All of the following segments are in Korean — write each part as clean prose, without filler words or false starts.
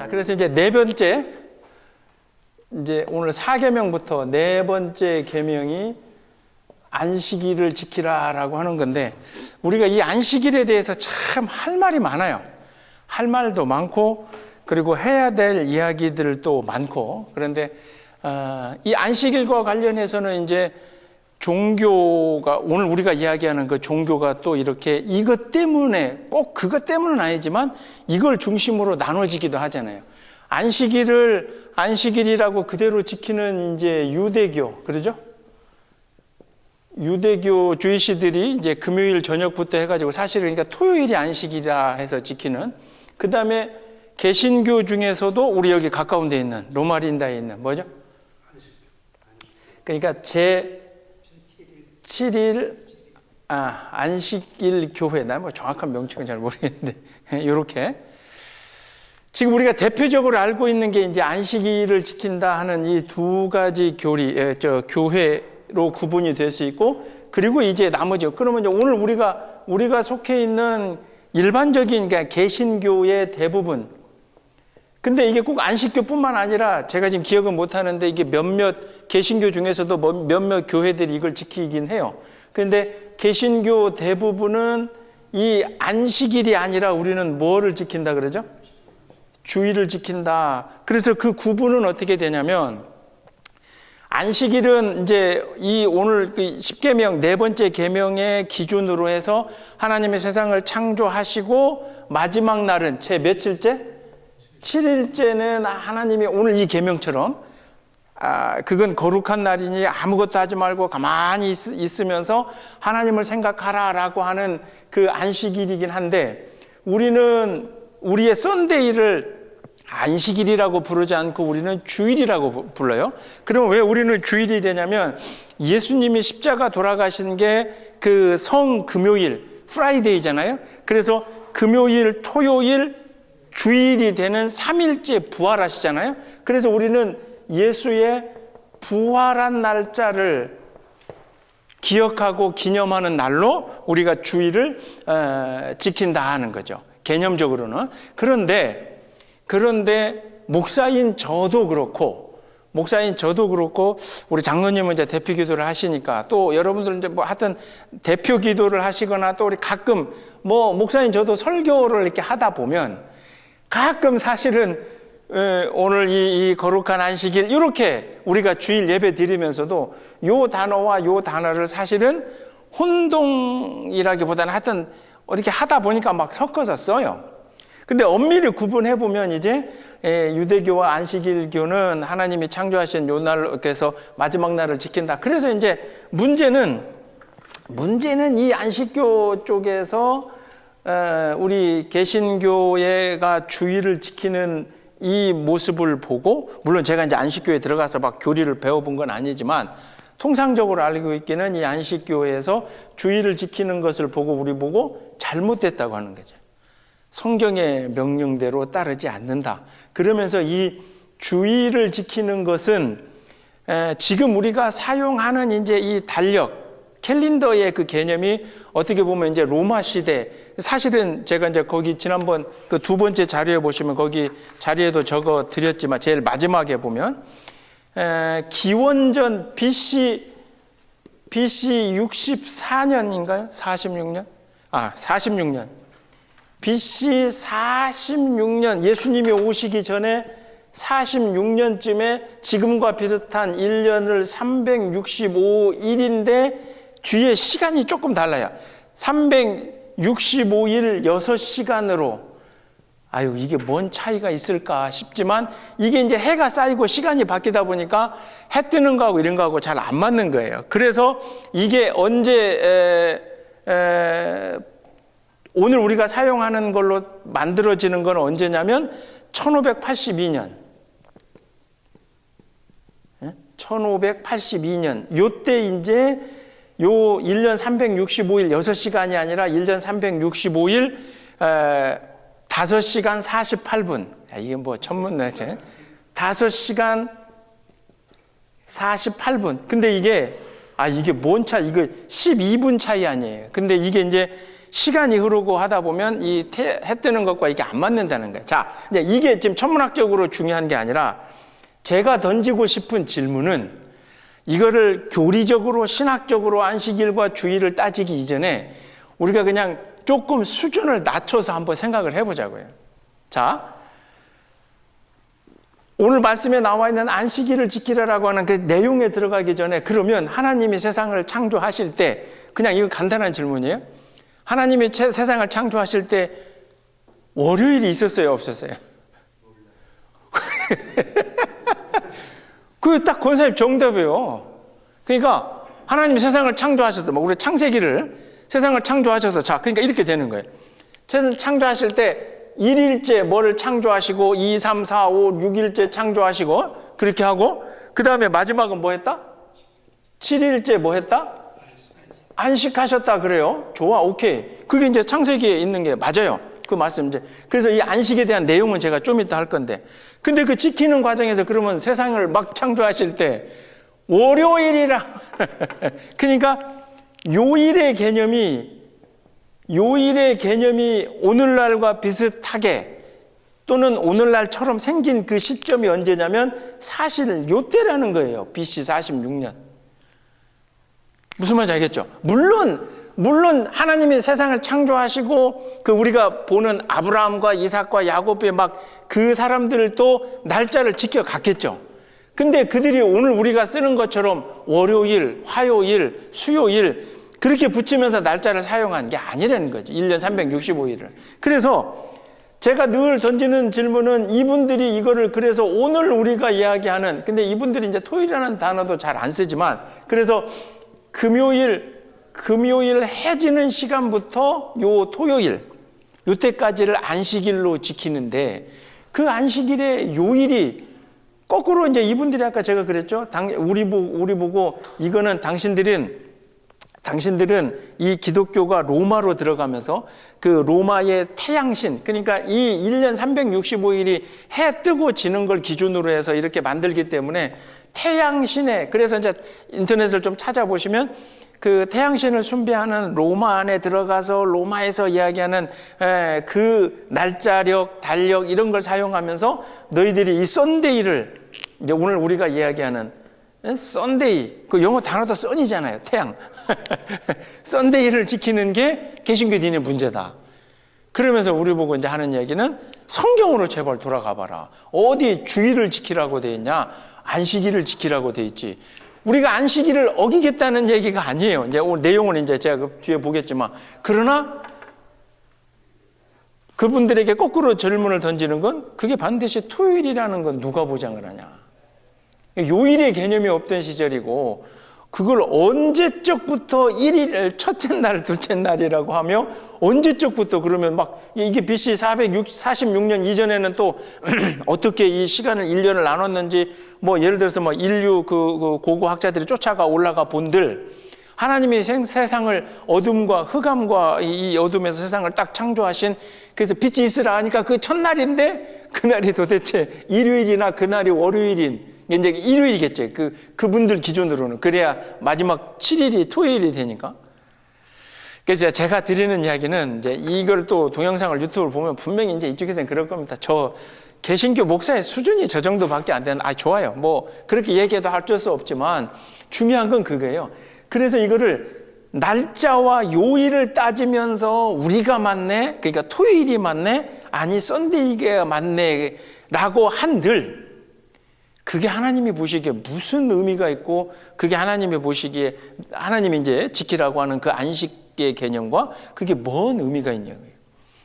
그래서 이제 네 번째, 이제 오늘 4계명부터 네 번째 계명이 안식일을 지키라라고 하는 건데, 우리가 이 안식일에 대해서 참 할 말이 많아요. 할 말도 많고, 그리고 해야 될 이야기들도 많고. 그런데 이 안식일과 관련해서는 이제 종교가, 오늘 우리가 이야기하는 그 종교가 또 이렇게 이것 때문에, 꼭 그것 때문은 아니지만 이걸 중심으로 나눠지기도 하잖아요. 안식일이라고 그대로 지키는 이제 유대교, 그러죠? 유대교 주이시들이 이제 금요일 저녁부터 해가지고 사실은 그러니까 토요일이 안식이다 해서 지키는, 그 다음에 개신교 중에서도 우리 여기 가까운 데 있는 로마린다에 있는 뭐죠? 그러니까 제7일 안식일 교회, 나 뭐 정확한 명칭은 잘 모르겠는데 이렇게 지금 우리가 대표적으로 알고 있는 게 이제 안식일을 지킨다 하는 이 두 가지 교회로 구분이 될 수 있고, 그리고 이제 나머지, 그러면 이제 오늘 우리가 속해 있는 일반적인 그러니까 개신교의 대부분, 근데 이게 꼭 안식교뿐만 아니라 제가 지금 기억은 못 하는데 이게 몇몇 개신교 중에서도 몇몇 교회들이 이걸 지키긴 해요. 그런데 개신교 대부분은 이 안식일이 아니라 우리는 뭐를 지킨다 그러죠? 주일을 지킨다. 그래서 그 구분은 어떻게 되냐면, 안식일은 이제 이 오늘 그 10계명 네 번째 계명의 기준으로 해서 하나님의 세상을 창조하시고 마지막 날은 제 며칠째? 7일째는 하나님이 오늘 이 계명처럼 그건 거룩한 날이니 아무것도 하지 말고 가만히 있으면서 하나님을 생각하라라고 하는 그 안식일이긴 한데, 우리는 우리의 썬데이를 안식일이라고 부르지 않고 우리는 주일이라고 불러요. 그럼 왜 우리는 주일이 되냐면, 예수님이 십자가 돌아가신 게 그 성금요일, 프라이데이잖아요. 그래서 금요일, 토요일, 주일이 되는 3일째 부활하시잖아요. 그래서 우리는 예수의 부활한 날짜를 기억하고 기념하는 날로 우리가 주일을 지킨다 하는 거죠. 개념적으로는. 그런데 목사인 저도 그렇고 우리 장로님은 이제 대표 기도를 하시니까, 또 여러분들은 이제 뭐 하여튼 대표 기도를 하시거나, 또 우리 가끔 뭐 목사인 저도 설교를 이렇게 하다 보면 가끔 사실은 오늘 이 거룩한 안식일 이렇게 우리가 주일 예배 드리면서도 요 단어와 요 단어를 사실은 혼동이라기보다는 하여튼 이렇게 하다 보니까 막 섞어서 써요. 근데 엄밀히 구분해 보면 이제 유대교와 안식일교는 하나님이 창조하신 요 날께서 마지막 날을 지킨다. 그래서 이제 문제는 이 안식교 쪽에서 우리 개신교회가 주일을 지키는 이 모습을 보고, 물론 제가 이제 안식교에 들어가서 막 교리를 배워본 건 아니지만 통상적으로 알고 있기는 이 안식교회에서 주일을 지키는 것을 보고 우리 보고 잘못됐다고 하는 거죠. 성경의 명령대로 따르지 않는다. 그러면서 이 주일을 지키는 것은 지금 우리가 사용하는 이제 이 달력, 캘린더의 그 개념이 어떻게 보면 이제 로마 시대, 사실은 제가 이제 거기 지난번 그 두 번째 자료에 보시면 거기 자리에도 적어 드렸지만 제일 마지막에 보면 기원전 BC 64년인가요? 46년? 46년. BC 46년, 예수님이 오시기 전에 46년쯤에 지금과 비슷한 1년을 365일인데 뒤에 시간이 조금 달라요. 365일 6시간으로. 아유, 이게 뭔 차이가 있을까 싶지만 이게 이제 해가 쌓이고 시간이 바뀌다 보니까 해 뜨는 거하고 이런 거하고 잘 안 맞는 거예요. 그래서 이게 언제 오늘 우리가 사용하는 걸로 만들어지는 건 언제냐면 1582년. 1582년. 요때 이제 요 1년 365일 6시간이 아니라 1년 365일 5시간 48분. 이게 뭐 천문학제. 5시간 48분. 근데 이게 뭔 차이? 이거 12분 차이 아니에요. 근데 이게 이제 시간이 흐르고 하다 보면 이 해 뜨는 것과 이게 안 맞는다는 거예요. 자, 이제 이게 지금 천문학적으로 중요한 게 아니라 제가 던지고 싶은 질문은 이거를 교리적으로 신학적으로 안식일과 주일을 따지기 이전에 우리가 그냥 조금 수준을 낮춰서 한번 생각을 해보자고요. 자, 오늘 말씀에 나와 있는 안식일을 지키라라고 하는 그 내용에 들어가기 전에 그러면 하나님이 세상을 창조하실 때 그냥 이거 간단한 질문이에요. 하나님이 세상을 창조하실 때 월요일이 있었어요, 없었어요? 그게 딱 권사님 정답이에요. 그러니까 하나님이 세상을 창조하셔서 우리 창세기를 세상을 창조하셔서 자, 그러니까 이렇게 되는 거예요. 세상 창조하실 때 1일째 뭐를 창조하시고 2, 3, 4, 5, 6일째 창조하시고 그렇게 하고 그 다음에 마지막은 뭐 했다? 7일째 뭐 했다? 안식하셨다 그래요. 좋아, 오케이. 그게 이제 창세기에 있는 게 맞아요. 그 말씀 이제. 그래서 이 안식에 대한 내용은 제가 좀 이따 할 건데. 근데 그 지키는 과정에서 그러면 세상을 막 창조하실 때 월요일이라. 그러니까 요일의 개념이 오늘날과 비슷하게 또는 오늘날처럼 생긴 그 시점이 언제냐면 사실 요때라는 거예요. BC 46년. 무슨 말인지 알겠죠? 물론 하나님이 세상을 창조하시고 그 우리가 보는 아브라함과 이삭과 야곱의 막 그 사람들도 날짜를 지켜갔겠죠. 근데 그들이 오늘 우리가 쓰는 것처럼 월요일, 화요일, 수요일 그렇게 붙이면서 날짜를 사용한 게 아니라는 거죠. 1년 365일을. 그래서 제가 늘 던지는 질문은 이분들이 이거를 그래서 오늘 우리가 이야기하는 근데 이분들이 이제 토요일이라는 단어도 잘 안 쓰지만 그래서 금요일 해지는 시간부터 요 토요일 요때까지를 안식일로 지키는데 그 안식일의 요일이 거꾸로 이제 이분들이 아까 제가 그랬죠. 우리 보고 이거는 당신들은 이 기독교가 로마로 들어가면서 그 로마의 태양신 그러니까 이 1년 365일이 해 뜨고 지는 걸 기준으로 해서 이렇게 만들기 때문에 태양신에 그래서 이제 인터넷을 좀 찾아보시면 그 태양신을 숭배하는 로마 안에 들어가서 로마에서 이야기하는 그 날짜력, 달력 이런 걸 사용하면서 너희들이 이 썬데이를 이제 오늘 우리가 이야기하는 썬데이 그 영어 단어도 썬이잖아요. 태양. 썬데이를 지키는 게 개신교 니네 문제다. 그러면서 우리 보고 이제 하는 이야기는 성경으로 제발 돌아가 봐라. 어디 주일을 지키라고 돼 있냐? 안식일을 지키라고 돼 있지. 우리가 안식일을 어기겠다는 얘기가 아니에요. 이제 오늘 내용은 이제 제가 그 뒤에 보겠지만 그러나 그분들에게 거꾸로 질문을 던지는 건 그게 반드시 토요일이라는 건 누가 보장을 하냐. 요일의 개념이 없던 시절이고 그걸 언제적부터 1일 첫째 날, 둘째 날이라고 하며 언제적부터 그러면 막 이게 BC 446년 이전에는 또 어떻게 이 시간을 1년을 나눴는지 뭐 예를 들어서 뭐 인류 그 고고학자들이 쫓아가 올라가 본들 하나님이 세상을 어둠과 흑암과 이 어둠에서 세상을 딱 창조하신 그래서 빛이 있으라 하니까 그 첫날인데 그날이 도대체 일요일이나 그날이 월요일인 이제 일요일이겠죠. 그분들 기준으로는. 그래야 마지막 7일이 토요일이 되니까. 그래서 제가 드리는 이야기는 이제 이걸 또 동영상을 유튜브를 보면 분명히 이제 이쪽에서는 그럴 겁니다. 저 개신교 목사의 수준이 저 정도밖에 안 되는, 좋아요. 뭐 그렇게 얘기해도 어쩔 수 없지만 중요한 건 그거예요. 그래서 이거를 날짜와 요일을 따지면서 우리가 맞네? 그러니까 토요일이 맞네? 아니, 썬데이가 맞네? 라고 한들 그게 하나님이 보시기에 무슨 의미가 있고 그게 하나님이 보시기에 하나님이 이제 지키라고 하는 그 안식의 개념과 그게 뭔 의미가 있냐고요.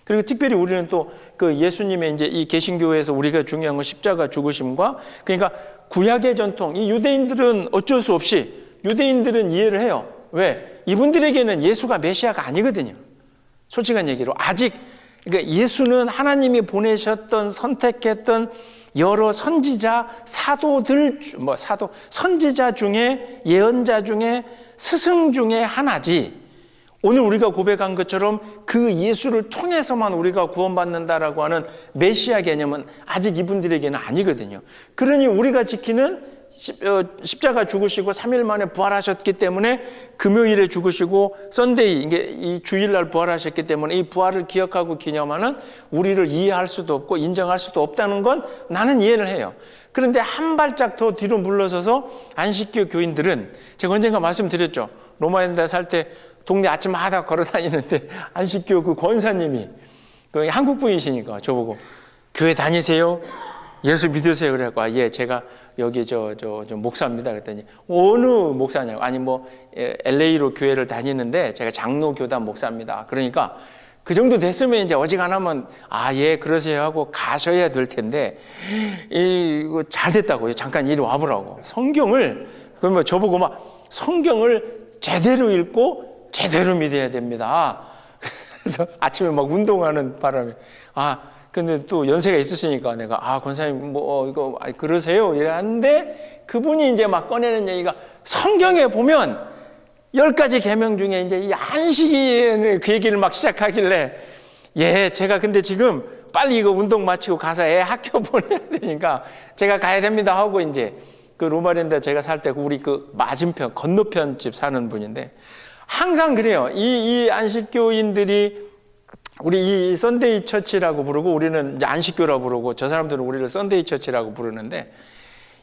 그리고 특별히 우리는 또 그 예수님의 이제 이 개신교에서 우리가 중요한 건 십자가 죽으심과 그러니까 구약의 전통, 이 유대인들은 어쩔 수 없이 유대인들은 이해를 해요. 왜? 이분들에게는 예수가 메시아가 아니거든요. 솔직한 얘기로 아직 그러니까 예수는 하나님이 보내셨던 선택했던 여러 선지자, 사도들, 선지자 중에 예언자 중에 스승 중에 하나지. 오늘 우리가 고백한 것처럼 그 예수를 통해서만 우리가 구원받는다라고 하는 메시아 개념은 아직 이분들에게는 아니거든요. 그러니 우리가 지키는 십자가 죽으시고 3일 만에 부활하셨기 때문에 금요일에 죽으시고 썬데이, 이게 이 주일날 부활하셨기 때문에 이 부활을 기억하고 기념하는 우리를 이해할 수도 없고 인정할 수도 없다는 건 나는 이해를 해요. 그런데 한 발짝 더 뒤로 물러서서 안식교 교인들은 제가 언젠가 말씀드렸죠. 로마인다 살 때 동네 아침마다 걸어 다니는데 안식교 그 권사님이 그 한국 분이시니까 저보고 교회 다니세요? 예수 믿으세요? 그래갖고 예, 제가 여기 저 목사입니다. 그랬더니 어느 목사냐고. 아니 뭐 LA로 교회를 다니는데 제가 장로교단 목사입니다. 그러니까 그 정도 됐으면 이제 어지간하면 예 그러세요 하고 가셔야 될 텐데 이거 잘 됐다고요. 잠깐 이리 와보라고. 성경을 그러면 저보고 막 성경을 제대로 읽고 제대로 믿어야 됩니다. 그래서 아침에 막 운동하는 바람에 근데 또 연세가 있으시니까 내가 권사님 뭐 이거 그러세요 이래 하는데 그분이 이제 막 꺼내는 얘기가 성경에 보면 10가지 계명 중에 이제 이 안식일 그 얘기를 막 시작하길래 예 제가 근데 지금 빨리 이거 운동 마치고 가서 애 학교 보내야 되니까 제가 가야 됩니다 하고 이제 그 로마랜드 제가 살 때 우리 그 맞은편 건너편 집 사는 분인데 항상 그래요. 이 안식교인들이 우리 이 썬데이 처치라고 부르고 우리는 이제 안식교라고 부르고 저 사람들은 우리를 썬데이 처치라고 부르는데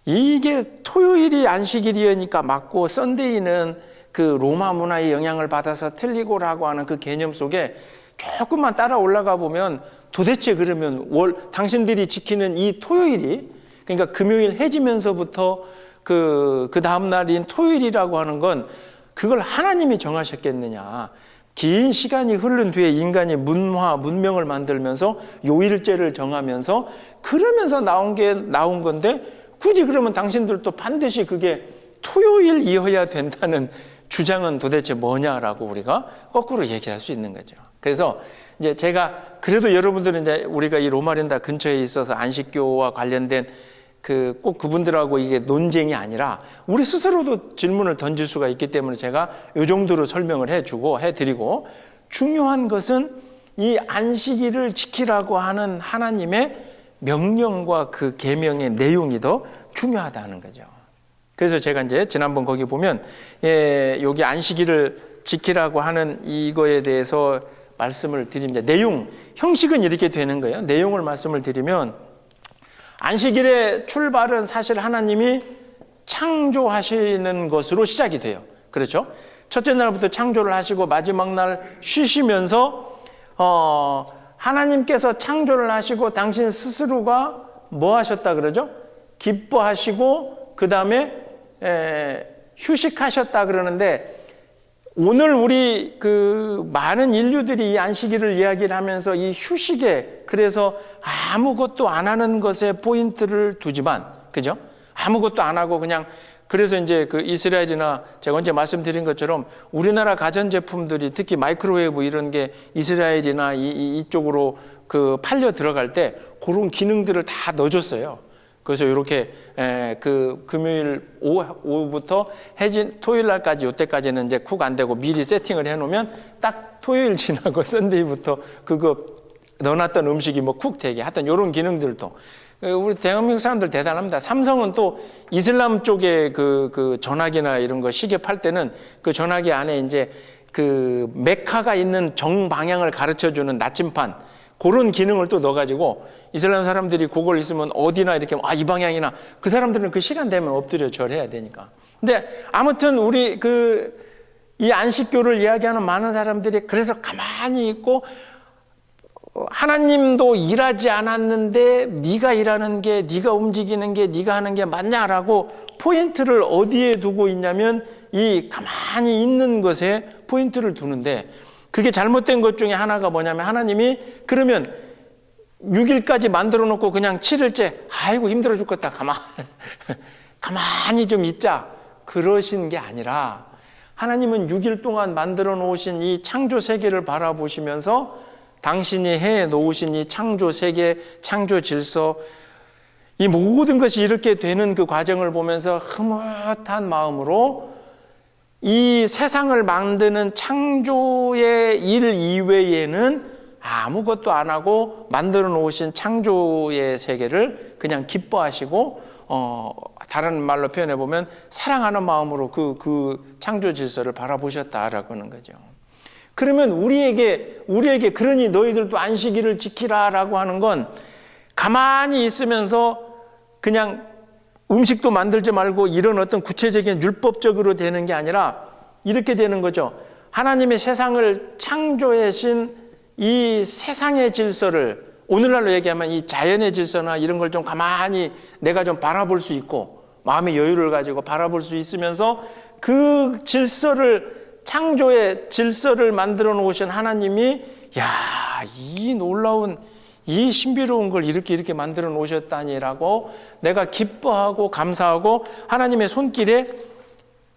이게 토요일이 안식일이니까 맞고 썬데이는 그 로마 문화의 영향을 받아서 틀리고라고 하는 그 개념 속에 조금만 따라 올라가 보면 도대체 그러면 당신들이 지키는 이 토요일이 그러니까 금요일 해지면서부터 그 다음 날인 토요일이라고 하는 건 그걸 하나님이 정하셨겠느냐. 긴 시간이 흐른 뒤에 인간이 문명을 만들면서 요일제를 정하면서 그러면서 나온 건데 굳이 그러면 당신들도 반드시 그게 토요일이어야 된다는 주장은 도대체 뭐냐라고 우리가 거꾸로 얘기할 수 있는 거죠. 그래서 이제 제가 그래도 여러분들은 이제 우리가 이 로마린다 근처에 있어서 안식교와 관련된 꼭 그분들하고 이게 논쟁이 아니라 우리 스스로도 질문을 던질 수가 있기 때문에 제가 이 정도로 설명을 해드리고 중요한 것은 이 안식일을 지키라고 하는 하나님의 명령과 그 계명의 내용이 더 중요하다는 거죠. 그래서 제가 이제 지난번 거기 보면 여기 안식일을 지키라고 하는 이거에 대해서 말씀을 드립니다. 내용, 형식은 이렇게 되는 거예요. 내용을 말씀을 드리면 안식일의 출발은 사실 하나님이 창조하시는 것으로 시작이 돼요. 그렇죠? 첫째 날부터 창조를 하시고 마지막 날 쉬시면서 하나님께서 창조를 하시고 당신 스스로가 뭐 하셨다 그러죠? 기뻐하시고 그 다음에 휴식하셨다 그러는데 오늘 우리 그 많은 인류들이 이 안식일을 이야기를 하면서 이 휴식에 그래서 아무것도 안 하는 것에 포인트를 두지만 그죠? 아무것도 안 하고 그냥 그래서 이제 그 이스라엘이나 제가 언제 말씀드린 것처럼 우리나라 가전제품들이 특히 마이크로웨이브 이런 게 이스라엘이나 이쪽으로 그 팔려 들어갈 때 그런 기능들을 다 넣어줬어요. 그래서 이렇게 그 금요일 오후부터 토요일 날까지 이때까지는 이제 쿡 안 되고 미리 세팅을 해놓으면 딱 토요일 지나고 썬데이부터 그거 넣어놨던 음식이 뭐 쿡 되게 하여튼 이런 기능들도 우리 대한민국 사람들 대단합니다. 삼성은 또 이슬람 쪽에 그 전화기나 이런 거 시계 팔 때는 그 전화기 안에 이제 그 메카가 있는 정방향을 가르쳐주는 나침판 그런 기능을 또 넣어가지고 이슬람 사람들이 그걸 있으면 어디나 이렇게 이 방향이나 그 사람들은 그 시간 되면 엎드려 절해야 되니까. 근데 아무튼 우리 이 안식교를 이야기하는 많은 사람들이 그래서 가만히 있고 하나님도 일하지 않았는데 네가 일하는 게 네가 움직이는 게 네가 하는 게 맞냐라고 포인트를 어디에 두고 있냐면 이 가만히 있는 것에 포인트를 두는데 그게 잘못된 것 중에 하나가 뭐냐면 하나님이 그러면 6일까지 만들어 놓고 그냥 7일째 아이고 힘들어 죽겠다 가만히 좀 있자 그러신 게 아니라 하나님은 6일 동안 만들어 놓으신 이 창조 세계를 바라보시면서 당신이 해 놓으신 이 창조 세계, 창조 질서 이 모든 것이 이렇게 되는 그 과정을 보면서 흐뭇한 마음으로 이 세상을 만드는 창조의 일 이외에는 아무것도 안 하고 만들어 놓으신 창조의 세계를 그냥 기뻐하시고 다른 말로 표현해 보면 사랑하는 마음으로 그 창조 질서를 바라보셨다라고 하는 거죠. 그러면 우리에게 그러니 너희들도 안식일을 지키라라고 하는 건 가만히 있으면서 그냥 음식도 만들지 말고 이런 어떤 구체적인 율법적으로 되는 게 아니라 이렇게 되는 거죠. 하나님의 세상을 창조하신 이 세상의 질서를, 오늘날로 얘기하면 이 자연의 질서나 이런 걸 좀 가만히 내가 좀 바라볼 수 있고 마음의 여유를 가지고 바라볼 수 있으면서 그 질서를, 창조의 질서를 만들어 놓으신 하나님이 이 놀라운, 이 신비로운 걸 이렇게 만들어 놓으셨다니라고 내가 기뻐하고 감사하고 하나님의 손길에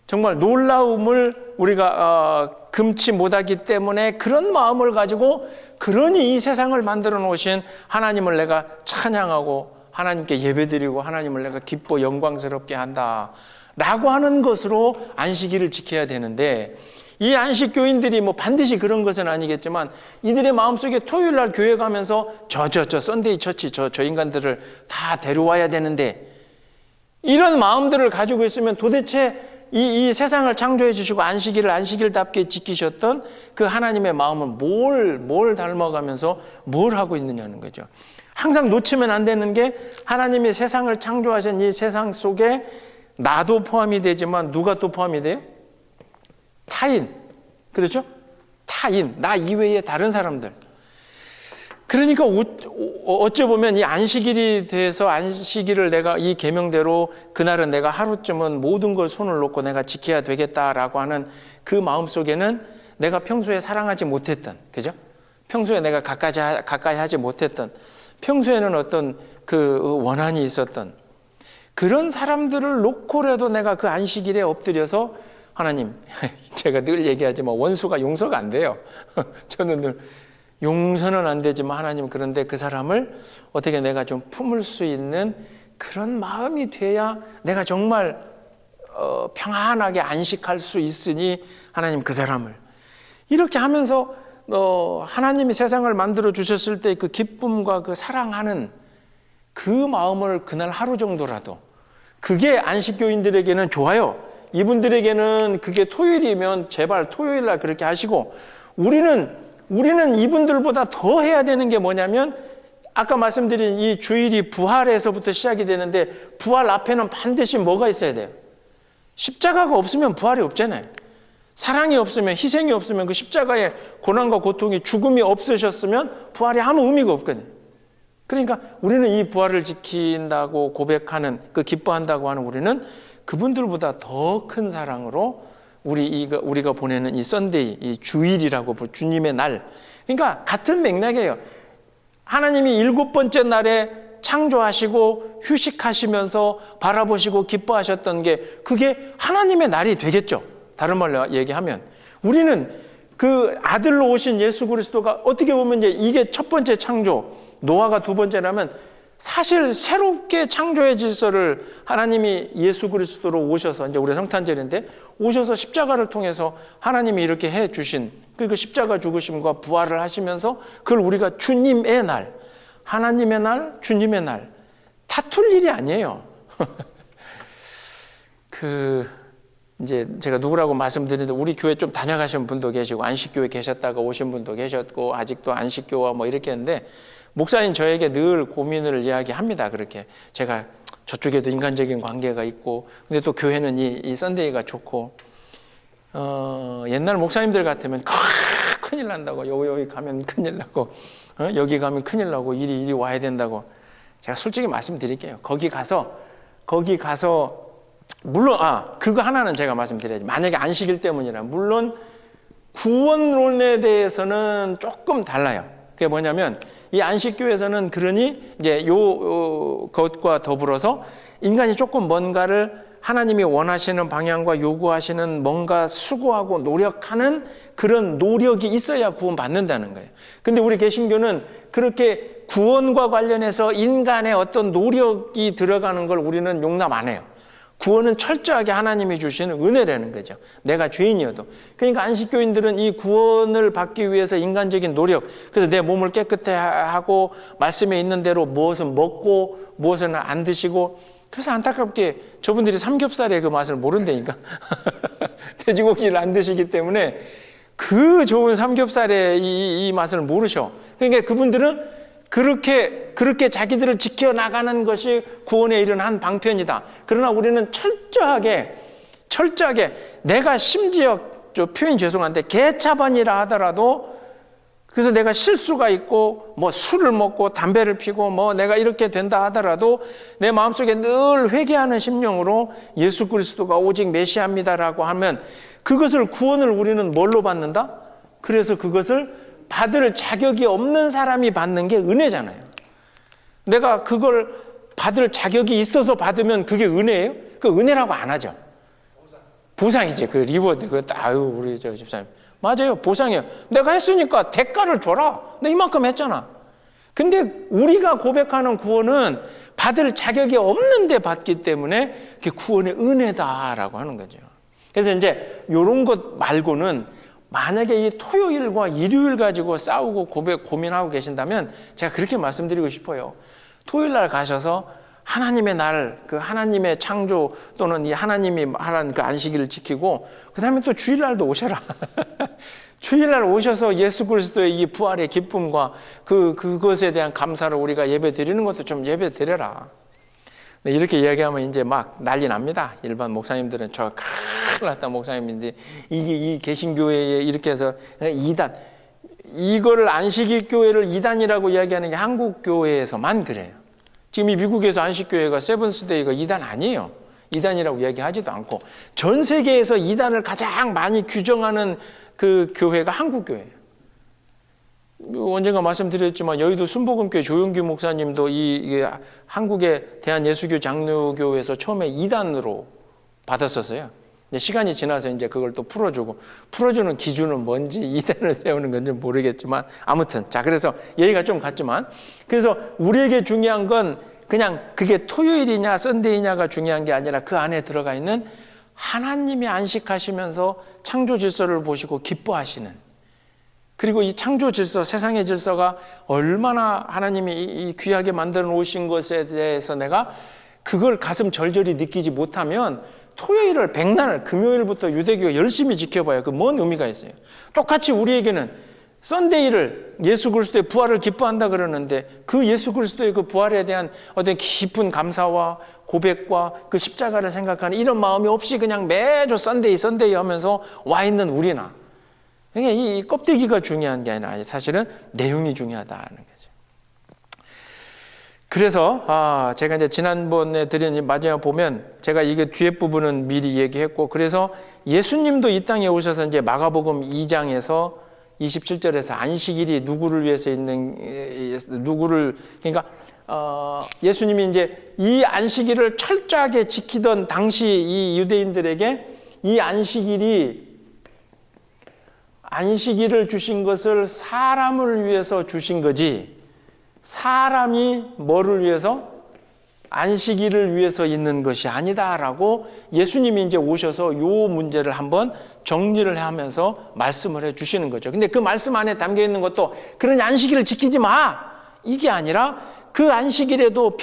정말 놀라움을 우리가 금치 못하기 때문에 그런 마음을 가지고, 그러니 이 세상을 만들어 놓으신 하나님을 내가 찬양하고 하나님께 예배드리고 하나님을 내가 기뻐 영광스럽게 한다라고 하는 것으로 안식일을 지켜야 되는데, 이 안식교인들이 뭐 반드시 그런 것은 아니겠지만 이들의 마음속에 토요일 날 교회 가면서 저 썬데이 처치 저 인간들을 다 데려와야 되는데, 이런 마음들을 가지고 있으면 도대체 이 세상을 창조해 주시고 안식일을 안식일답게 지키셨던 그 하나님의 마음은 뭘 닮아가면서 뭘 하고 있느냐는 거죠. 항상 놓치면 안 되는 게, 하나님이 세상을 창조하신 이 세상 속에 나도 포함이 되지만 누가 또 포함이 돼요? 타인. 그렇죠? 타인. 나 이외의 다른 사람들. 그러니까 어찌 보면 이 안식일이 돼서 안식일을 내가 이 계명대로 그날은 내가 하루쯤은 모든 걸 손을 놓고 내가 지켜야 되겠다라고 하는 그 마음속에는 내가 평소에 사랑하지 못했던, 그죠? 평소에 내가 가까이 하지 못했던, 평소에는 어떤 그 원한이 있었던 그런 사람들을 놓고라도 내가 그 안식일에 엎드려서 하나님, 제가 늘 얘기하지만 원수가 용서가 안 돼요. 저는 늘 용서는 안 되지만 하나님, 그런데 그 사람을 어떻게 내가 좀 품을 수 있는 그런 마음이 돼야 내가 정말 평안하게 안식할 수 있으니 하나님, 그 사람을 이렇게 하면서 하나님이 세상을 만들어 주셨을 때 그 기쁨과 그 사랑하는 그 마음을 그날 하루 정도라도, 그게 안식교인들에게는 좋아요. 이분들에게는 그게 토요일이면 제발 토요일 날 그렇게 하시고, 우리는 이분들보다 더 해야 되는 게 뭐냐면, 아까 말씀드린 이 주일이 부활에서부터 시작이 되는데, 부활 앞에는 반드시 뭐가 있어야 돼요? 십자가가 없으면 부활이 없잖아요. 사랑이 없으면, 희생이 없으면, 그 십자가의 고난과 고통이, 죽음이 없으셨으면 부활이 아무 의미가 없거든요. 그러니까 우리는 이 부활을 지킨다고 고백하는, 그 기뻐한다고 하는 우리는 그분들보다 더 큰 사랑으로 우리가 보내는 이 썬데이, 이 주일이라고, 주님의 날. 그러니까 같은 맥락이에요. 하나님이 7번째 날에 창조하시고 휴식하시면서 바라보시고 기뻐하셨던 게, 그게 하나님의 날이 되겠죠. 다른 말로 얘기하면 우리는 그 아들로 오신 예수 그리스도가 어떻게 보면 이게 첫 번째 창조, 노아가 두 번째라면 사실 새롭게 창조의 질서를 하나님이 예수 그리스도로 오셔서, 이제 우리 성탄절인데 오셔서 십자가를 통해서 하나님이 이렇게 해 주신 그 십자가 죽으심과 부활을 하시면서 그걸 우리가 주님의 날, 하나님의 날, 주님의 날, 다툴 일이 아니에요. 이제 제가 누구라고 말씀드리는데, 우리 교회 좀 다녀가신 분도 계시고 안식교회 계셨다가 오신 분도 계셨고 아직도 안식교와 뭐 이렇게 했는데, 목사님 저에게 늘 고민을 이야기합니다. 그렇게 제가 저쪽에도 인간적인 관계가 있고, 근데 또 교회는 이 썬데이가 좋고, 옛날 목사님들 같으면 큰일 난다고, 여기 가면 큰일 나고, 여기 가면 큰일 나고, 이리 와야 된다고. 제가 솔직히 말씀드릴게요. 거기 가서 물론 그거 하나는 제가 말씀드려야지. 만약에 안식일 때문이라, 물론 구원론에 대해서는 조금 달라요. 그게 뭐냐면, 이 안식교에서는 그러니 이제 것과 더불어서 인간이 조금 뭔가를 하나님이 원하시는 방향과 요구하시는 뭔가 수고하고 노력하는 그런 노력이 있어야 구원받는다는 거예요. 근데 우리 개신교는 그렇게 구원과 관련해서 인간의 어떤 노력이 들어가는 걸 우리는 용납 안 해요. 구원은 철저하게 하나님이 주시는 은혜라는 거죠. 내가 죄인이어도. 그러니까 안식교인들은 이 구원을 받기 위해서 인간적인 노력, 그래서 내 몸을 깨끗해 하고 말씀에 있는 대로 무엇은 먹고 무엇은 안 드시고, 그래서 안타깝게 저분들이 삼겹살의 그 맛을 모른다니까. 돼지고기를 안 드시기 때문에 그 좋은 삼겹살의 이 맛을 모르셔. 그러니까 그분들은 그렇게 자기들을 지켜나가는 것이 구원에 이른 한 방편이다. 그러나 우리는 철저하게 내가 심지어 표현이 죄송한데 개차반이라 하더라도 그래서 내가 실수가 있고 뭐 술을 먹고 담배를 피고 뭐 내가 이렇게 된다 하더라도 내 마음속에 늘 회개하는 심령으로 예수 그리스도가 오직 메시아입니다라고 하면 그것을 구원을 우리는 뭘로 받는다? 그래서 그것을 받을 자격이 없는 사람이 받는 게 은혜잖아요. 내가 그걸 받을 자격이 있어서 받으면 그게 은혜예요? 그 은혜라고 안 하죠. 보상이지. 그 리워드. 우리 저 집사님. 맞아요. 보상이에요. 내가 했으니까 대가를 줘라. 너 이만큼 했잖아. 근데 우리가 고백하는 구원은 받을 자격이 없는데 받기 때문에 그게 구원의 은혜다라고 하는 거죠. 그래서 이제 이런 것 말고는 만약에 이 토요일과 일요일 가지고 싸우고 고민하고 계신다면 제가 그렇게 말씀드리고 싶어요. 토요일 날 가셔서 하나님의 날, 그 하나님의 창조 또는 이 하나님이 하라는 그 안식일을 지키고 그 다음에 또 주일날도 오셔라. 주일날 오셔서 예수 그리스도의 이 부활의 기쁨과 그것에 대한 감사를 우리가 예배 드리는 것도 좀 예배 드려라. 네, 이렇게 이야기하면 이제 막 난리 납니다. 일반 목사님들은 저 큰일 났다 목사님인데 이 개신교회에 이렇게 해서 이단, 이거를 안식일 교회를 이단이라고 이야기하는 게 한국 교회에서만 그래요. 지금 이 미국에서 안식교회가 세븐스데이가 이단 아니에요. 이단이라고 이야기하지도 않고 전 세계에서 이단을 가장 많이 규정하는 그 교회가 한국 교회예요. 언젠가 말씀드렸지만 여의도 순복음교회 조용규 목사님도 이 한국의 대한예수교 장로교회에서 처음에 이단으로 받았었어요. 시간이 지나서 이제 그걸 또 풀어주는 기준은 뭔지 이단을 세우는 건지 모르겠지만 아무튼 자 그래서 얘기가 좀 같지만 그래서 우리에게 중요한 건 그냥 그게 토요일이냐 썬데이냐가 중요한 게 아니라 그 안에 들어가 있는 하나님이 안식하시면서 창조 질서를 보시고 기뻐하시는 그리고 이 창조 질서 세상의 질서가 얼마나 하나님이 이 귀하게 만들어 놓으신 것에 대해서 내가 그걸 가슴 절절히 느끼지 못하면 토요일을 백날 금요일부터 유대교가 열심히 지켜봐요. 그 뭔 의미가 있어요. 똑같이 우리에게는 썬데이를 예수 그리스도의 부활을 기뻐한다 그러는데 그 예수 그리스도의 그 부활에 대한 어떤 깊은 감사와 고백과 그 십자가를 생각하는 이런 마음이 없이 그냥 매주 썬데이 하면서 와 있는 우리나 그러니까 이 껍데기가 중요한 게 아니라 사실은 내용이 중요하다는 거죠. 그래서 제가 이제 지난번에 드린 마지막 보면 제가 이게 뒤에 부분은 미리 얘기했고 그래서 예수님도 이 땅에 오셔서 이제 마가복음 2장에서 27절에서 안식일이 누구를 위해서 그러니까 예수님이 이제 이 안식일을 철저하게 지키던 당시 이 유대인들에게 이 안식일을 주신 것을 사람을 위해서 주신 거지 사람이 뭐를 위해서? 안식일을 위해서 있는 것이 아니다라고 예수님이 이제 오셔서 요 문제를 한번 정리를 하면서 말씀을 해 주시는 거죠. 근데 그 말씀 안에 담겨 있는 것도 그런 안식일을 지키지 마! 이게 아니라 그 안식일에도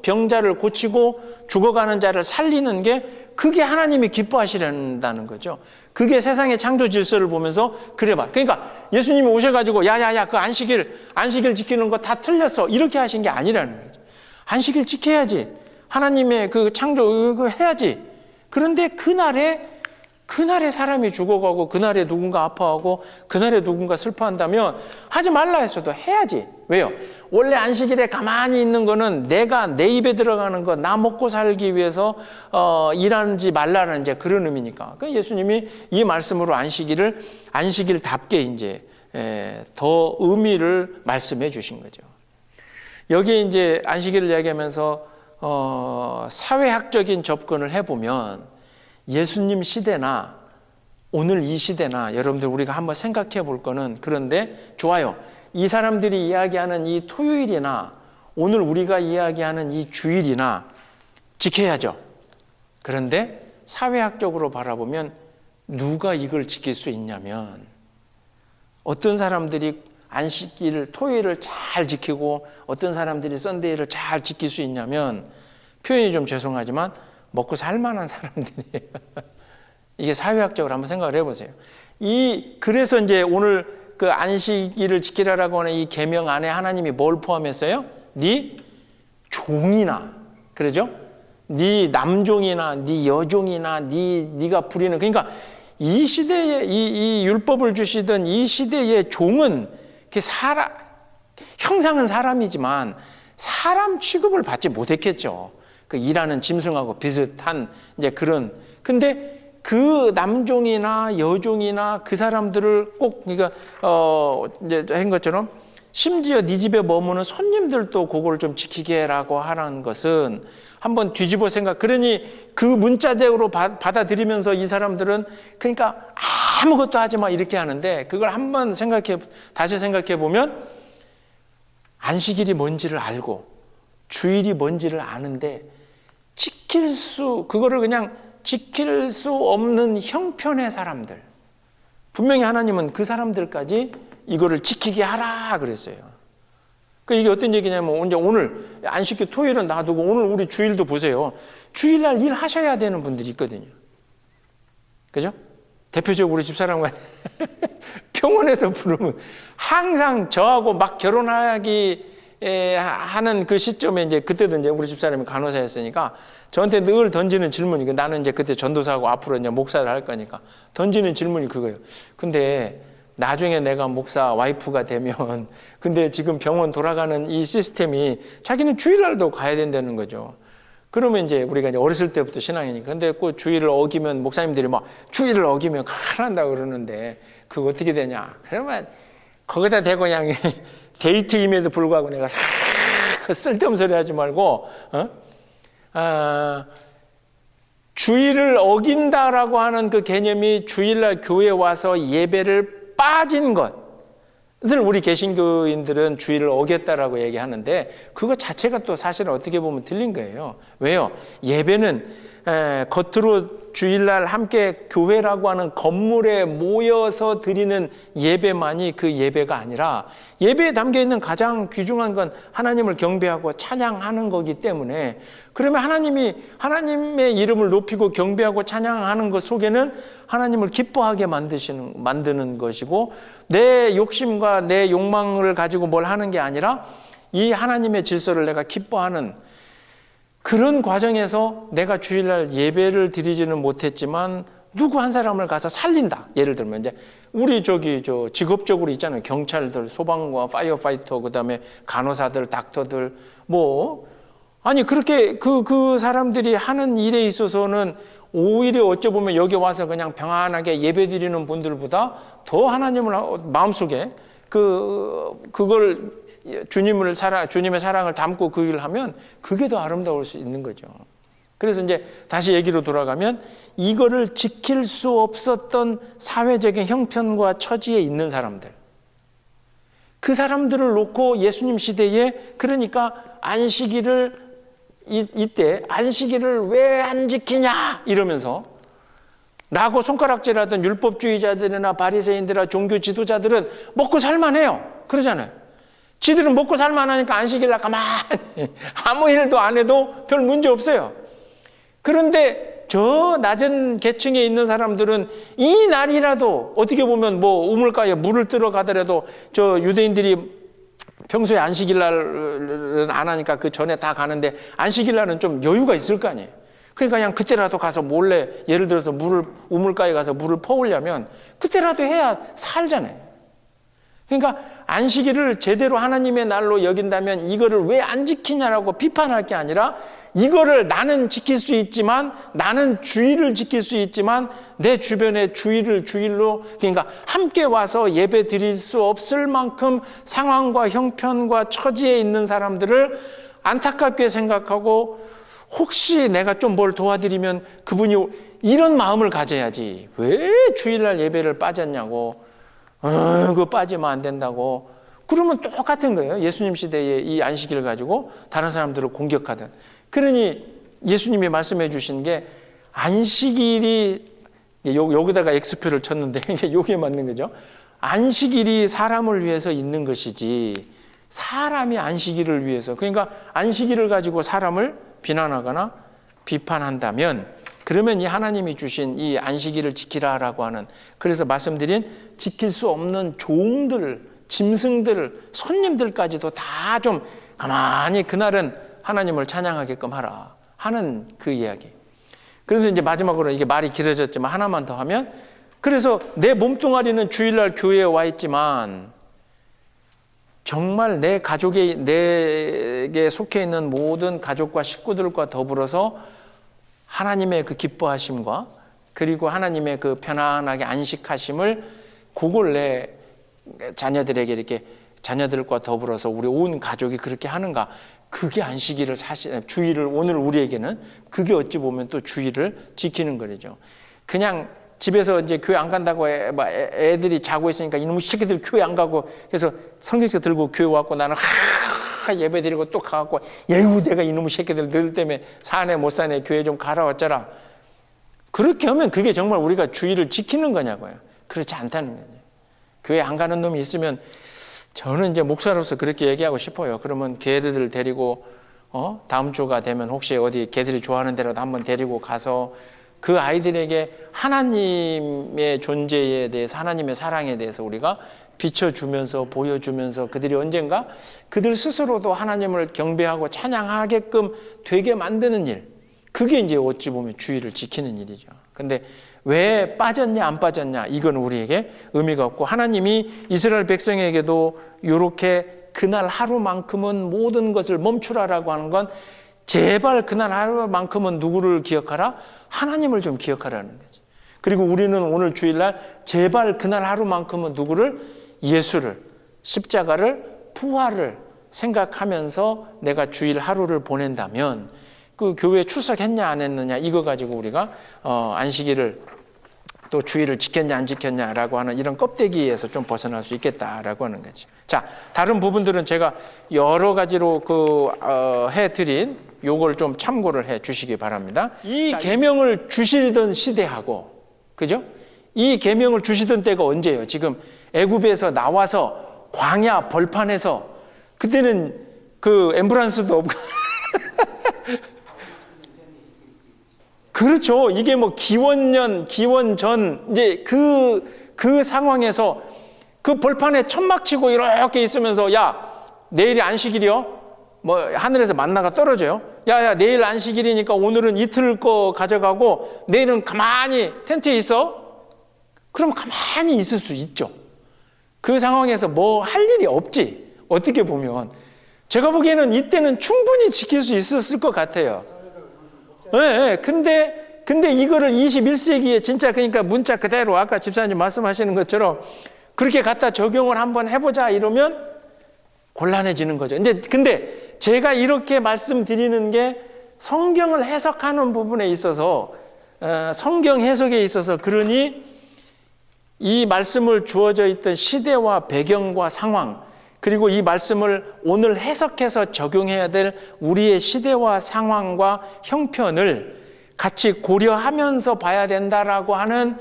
병자를 고치고 죽어가는 자를 살리는 게 그게 하나님이 기뻐하시는다는 거죠. 그게 세상의 창조 질서를 보면서 그래봐. 그러니까 예수님이 오셔가지고 야야야 그 안식일 지키는 거 다 틀렸어. 이렇게 하신 게 아니라는 거죠. 안식일 지켜야지. 하나님의 그 창조 그거 해야지. 그런데 그날에 사람이 죽어가고 그날에 누군가 아파하고 그날에 누군가 슬퍼한다면 하지 말라 했어도 해야지. 왜요? 원래 안식일에 가만히 있는 거는 내가 내 입에 들어가는 거 나 먹고 살기 위해서 일하는지 말라는 이제 그런 의미니까. 그러니까 예수님이 이 말씀으로 안식일답게 이제 더 의미를 말씀해 주신 거죠. 여기에 이제 안식일을 이야기하면서 사회학적인 접근을 해보면 예수님 시대나 오늘 이 시대나 여러분들 우리가 한번 생각해 볼 거는 그런데 좋아요. 이 사람들이 이야기하는 이 토요일이나 오늘 우리가 이야기하는 이 주일이나 지켜야죠. 그런데 사회학적으로 바라보면 누가 이걸 지킬 수 있냐면 어떤 사람들이 안식일을 토요일을 잘 지키고 어떤 사람들이 썬데이를 잘 지킬 수 있냐면 표현이 좀 죄송하지만 먹고 살만한 사람들이에요. 이게 사회학적으로 한번 생각을 해보세요. 그래서 이제 오늘 그 안식일을 지키라라고 하는 이 계명 안에 하나님이 뭘 포함했어요? 네 종이나, 그러죠? 네 남종이나 네 여종이나 네가 부리는, 그러니까 이 시대에 이 율법을 주시던 이 시대의 종은 형상은 사람이지만 사람 취급을 받지 못했겠죠. 그 일하는 짐승하고 비슷한 이제 그런. 근데 그 남종이나 여종이나 그 사람들을 꼭, 그러니까 이제 한 것처럼 심지어 네 집에 머무는 손님들도 그걸 좀 지키게 라고 하라는 것은 한번 뒤집어 그러니 그 문자대로 받아들이면서 이 사람들은 그러니까 아무것도 하지 마 이렇게 하는데, 그걸 한번 다시 생각해 보면 안식일이 뭔지를 알고 주일이 뭔지를 아는데 그거를 그냥 지킬 수 없는 형편의 사람들, 분명히 하나님은 그 사람들까지 이거를 지키게 하라 그랬어요. 이게 어떤 얘기냐면, 이제 오늘 안식일 토요일은 놔두고 오늘 우리 주일도 보세요. 주일날 일하셔야 되는 분들이 있거든요. 그죠? 대표적으로 우리 집사람과 병원에서 부르면 항상 저하고 막 결혼하기 하는 그 시점에 이제 그때도 이제 우리 집사람이 간호사였으니까 저한테 늘 던지는 질문이, 나는 이제 그때 전도사하고 앞으로 이제 목사를 할 거니까 던지는 질문이 그거예요. 근데 나중에 내가 목사 와이프가 되면, 근데 지금 병원 돌아가는 이 시스템이 자기는 주일날도 가야 된다는 거죠. 그러면 이제 우리가 이제 어렸을 때부터 신앙이니까. 근데 그 주일을 어기면 목사님들이 막 주일을 어기면 큰일난다고 그러는데 그거 어떻게 되냐. 그러면 거기다 대고 그냥 데이트임에도 불구하고 내가 쓸데없는 소리 하지 말고, 주일을 어긴다라고 하는 그 개념이 주일날 교회에 와서 예배를 빠진 것을 우리 개신교인들은 주일을 어겼다라고 얘기하는데, 그거 자체가 또 사실은 어떻게 보면 틀린 거예요. 왜요? 예배는 겉으로 주일날 함께 교회라고 하는 건물에 모여서 드리는 예배만이 그 예배가 아니라, 예배에 담겨있는 가장 귀중한 건 하나님을 경배하고 찬양하는 거기 때문에, 그러면 하나님의 이름을 높이고 경배하고 찬양하는 것 속에는 하나님을 기뻐하게 만드는 것이고, 내 욕심과 내 욕망을 가지고 뭘 하는 게 아니라 이 하나님의 질서를 내가 기뻐하는 그런 과정에서 내가 주일날 예배를 드리지는 못했지만 누구 한 사람을 가서 살린다. 예를 들면 이제 우리 직업적으로 있잖아요. 경찰들, 소방관, 파이어파이터, 그다음에 간호사들, 닥터들, 아니 그렇게 그 사람들이 하는 일에 있어서는 오히려 어찌 보면 여기 와서 그냥 평안하게 예배 드리는 분들보다 더 하나님을 마음속에 그걸 주님의 사랑을 담고 그 일을 하면 그게 더 아름다울 수 있는 거죠. 그래서 이제 다시 얘기로 돌아가면, 이거를 지킬 수 없었던 사회적인 형편과 처지에 있는 사람들, 그 사람들을 놓고 예수님 시대에, 그러니까 안식일을 이때 안식일을 왜 안 지키냐 이러면서 라고 손가락질하던 율법주의자들이나 바리새인들이나 종교 지도자들은 먹고 살만해요. 그러잖아요. 지들은 먹고 살만하니까 안식일날 가만히 아무 일도 안 해도 별 문제 없어요. 그런데 저 낮은 계층에 있는 사람들은 이 날이라도 어떻게 보면 우물가에 물을 뜨러 가더라도, 저 유대인들이 평소에 안식일날은 안 하니까 그 전에 다 가는데 안식일날은 좀 여유가 있을 거 아니에요. 그러니까 그냥 그때라도 가서 몰래, 예를 들어서 우물가에 가서 물을 퍼오려면 그때라도 해야 살잖아요. 그러니까 안식일을 제대로 하나님의 날로 여긴다면 이거를 왜 안 지키냐라고 비판할 게 아니라, 이거를 나는 지킬 수 있지만, 나는 주일을 지킬 수 있지만 내 주변에 주일로, 그러니까 함께 와서 예배 드릴 수 없을 만큼 상황과 형편과 처지에 있는 사람들을 안타깝게 생각하고, 혹시 내가 좀 뭘 도와드리면 그분이 이런 마음을 가져야지, 왜 주일날 예배를 빠졌냐고, 그거 빠지면 안 된다고. 그러면 똑같은 거예요. 예수님 시대에 이 안식일을 가지고 다른 사람들을 공격하든. 그러니 예수님이 말씀해 주신 게, 안식일이, 여기다가 X표를 쳤는데 이게 맞는 거죠. 안식일이 사람을 위해서 있는 것이지 사람이 안식일을 위해서, 그러니까 안식일을 가지고 사람을 비난하거나 비판한다면, 그러면 이 하나님이 주신 이 안식일을 지키라라고 하는, 그래서 말씀드린 지킬 수 없는 종들, 짐승들, 손님들까지도 다 좀 가만히 그날은 하나님을 찬양하게끔 하라 하는 그 이야기. 그러면서 이제 마지막으로, 이게 말이 길어졌지만 하나만 더 하면, 그래서 내 몸뚱아리는 주일날 교회에 와 있지만 정말 내 가족에, 내게 속해 있는 모든 가족과 식구들과 더불어서 하나님의 그 기뻐하심과 그리고 하나님의 그 편안하게 안식하심을, 그걸 내 자녀들에게 이렇게, 자녀들과 더불어서 우리 온 가족이 그렇게 하는가? 그게 안식일을 사실, 주일을, 오늘 우리에게는 그게 어찌 보면 또 주일을 지키는 거죠. 그냥 집에서 이제 교회 안 간다고 애들이 자고 있으니까 이놈의 새끼들 교회 안 가고, 그래서 성경책 들고 교회 왔고 나는 예배 드리고 또 가갖고, 예우 내가 이놈의 새끼들 너희들 때문에 사네 못 사네, 교회 좀 가라 왔잖아. 그렇게 하면 그게 정말 우리가 주일을 지키는 거냐고요. 그렇지 않다는 거죠. 교회 안 가는 놈이 있으면, 저는 이제 목사로서 그렇게 얘기하고 싶어요. 그러면 걔들을 데리고 다음 주가 되면 혹시 어디 걔들이 좋아하는 데라도 한번 데리고 가서 그 아이들에게 하나님의 존재에 대해서, 하나님의 사랑에 대해서 우리가 비춰주면서 보여주면서, 그들이 언젠가 그들 스스로도 하나님을 경배하고 찬양하게끔 되게 만드는 일, 그게 이제 어찌 보면 주일을 지키는 일이죠. 근데 왜 빠졌냐 안 빠졌냐, 이건 우리에게 의미가 없고, 하나님이 이스라엘 백성에게도 이렇게 그날 하루만큼은 모든 것을 멈추라라고 하는 건, 제발 그날 하루만큼은 누구를 기억하라? 하나님을 좀 기억하라는 거죠. 그리고 우리는 오늘 주일날 제발 그날 하루만큼은 누구를? 예수를, 십자가를, 부활을 생각하면서 내가 주일 하루를 보낸다면, 그 교회에 출석했냐 안 했느냐 이거 가지고 우리가 안식일을, 또 주일을 지켰냐 안 지켰냐라고 하는 이런 껍데기에서 좀 벗어날 수 있겠다라고 하는 거죠. 자, 다른 부분들은 제가 여러 가지로 해드린 요걸 좀 참고를 해 주시기 바랍니다. 이 계명을 주시던 시대하고, 그죠? 이 계명을 주시던 때가 언제예요? 지금 애굽에서 나와서 광야 벌판에서, 그때는 그 앰뷸런스도 없고 그렇죠. 이게 뭐 기원전 이제 그 상황에서 그 벌판에 천막 치고 이렇게 있으면서, 야, 내일이 안식일이요? 뭐 하늘에서 만나가 떨어져요. 야, 내일 안식일이니까 오늘은 이틀 거 가져가고 내일은 가만히 텐트에 있어? 그럼 가만히 있을 수 있죠. 그 상황에서 뭐 할 일이 없지. 어떻게 보면 제가 보기에는 이때는 충분히 지킬 수 있었을 것 같아요. 네, 근데 이거를 21세기에 진짜, 그러니까 문자 그대로 아까 집사님 말씀하시는 것처럼 그렇게 갖다 적용을 한번 해보자 이러면 곤란해지는 거죠. 근데 제가 이렇게 말씀드리는 게 성경을 해석하는 부분에 있어서, 성경 해석에 있어서, 그러니 이 말씀을 주어져 있던 시대와 배경과 상황, 그리고 이 말씀을 오늘 해석해서 적용해야 될 우리의 시대와 상황과 형편을 같이 고려하면서 봐야 된다라고 하는,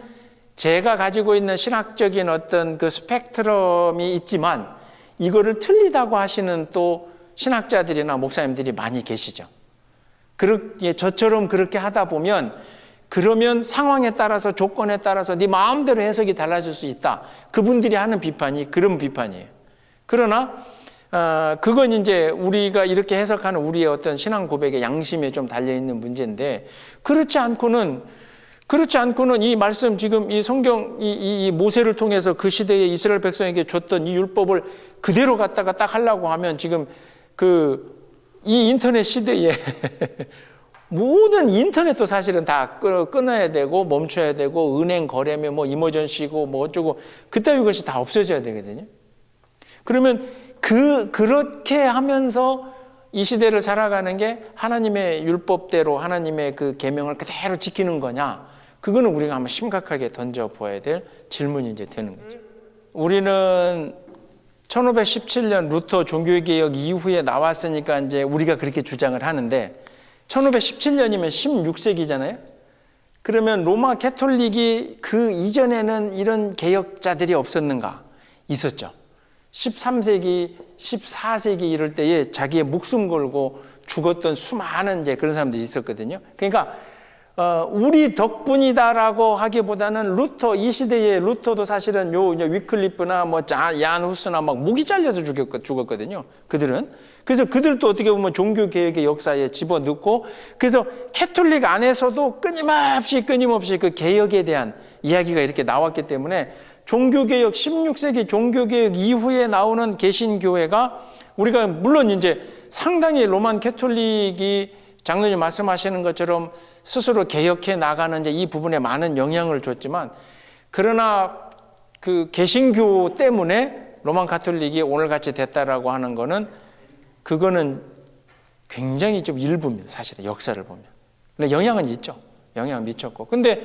제가 가지고 있는 신학적인 어떤 그 스펙트럼이 있지만, 이거를 틀리다고 하시는 또 신학자들이나 목사님들이 많이 계시죠. 그렇게 저처럼 그렇게 하다 보면, 그러면 상황에 따라서, 조건에 따라서 네 마음대로 해석이 달라질 수 있다. 그분들이 하는 비판이 그런 비판이에요. 그러나 그건 이제 우리가 이렇게 해석하는 우리의 어떤 신앙 고백의 양심에 좀 달려있는 문제인데, 그렇지 않고는 이 말씀, 지금 이 성경, 이 모세를 통해서 그 시대에 이스라엘 백성에게 줬던 이 율법을 그대로 갖다가 딱 하려고 하면, 지금 이 인터넷 시대에 모든 인터넷도 사실은 다 끊어야 되고 멈춰야 되고, 은행 거래면 뭐 이머전시고 뭐 어쩌고 그따위 것이 다 없어져야 되거든요. 그러면 그렇게 하면서 이 시대를 살아가는 게 하나님의 율법대로 하나님의 그 계명을 그대로 지키는 거냐? 그거는 우리가 한번 심각하게 던져보아야 될 질문이 이제 되는 거죠. 우리는 1517년 루터 종교개혁 이후에 나왔으니까 이제 우리가 그렇게 주장을 하는데, 1517년이면 16세기잖아요. 그러면 로마 캐톨릭이 그 이전에는 이런 개혁자들이 없었는가? 있었죠. 13세기, 14세기 이럴 때에 자기의 목숨 걸고 죽었던 수많은 이제 그런 사람들이 있었거든요. 그러니까 우리 덕분이다라고 하기보다는 루터, 이 시대의 루터도 사실은 요 이제 위클리프나 뭐 얀 후스나 막 목이 잘려서 죽었거든요. 그들은. 그래서 그들도 어떻게 보면 종교 개혁의 역사에 집어넣고, 그래서 캐톨릭 안에서도 끊임없이 그 개혁에 대한 이야기가 이렇게 나왔기 때문에 종교개혁, 16세기 종교개혁 이후에 나오는 개신교회가 우리가 물론 이제 상당히 로만 캐톨릭이 장로님 말씀하시는 것처럼 스스로 개혁해 나가는 이제 이 부분에 많은 영향을 줬지만, 그러나 그 개신교 때문에 로만 가톨릭이 오늘같이 됐다라고 하는 거는 그거는 굉장히 좀 일부입니다. 사실은 역사를 보면. 근데 영향은 있죠. 영향을 미쳤고. 근데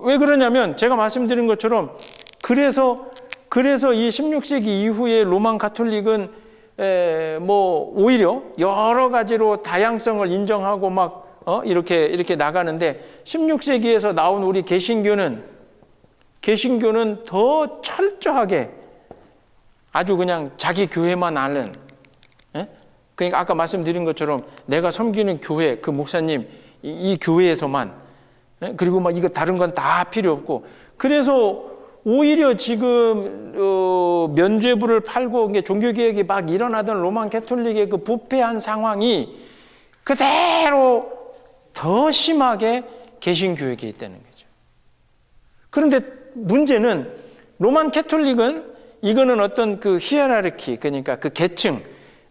왜 그러냐면 제가 말씀드린 것처럼 그래서 이 16세기 이후에 로만 가톨릭은 뭐 오히려 여러 가지로 다양성을 인정하고 막 이렇게 나가는데, 16세기에서 나온 우리 개신교는 더 철저하게 아주 그냥 자기 교회만 아는, 그러니까 아까 말씀드린 것처럼 내가 섬기는 교회, 그 목사님 이 교회에서만, 그리고 막 이거 다른 건 다 필요 없고, 그래서 오히려 지금 면죄부를 팔고 종교개혁이 막 일어나던 로만 캐톨릭의 그 부패한 상황이 그대로 더 심하게 개신교에게 있다는 거죠. 그런데 문제는 로만 캐톨릭은 이거는 어떤 그 히에라르키, 그러니까 그 계층,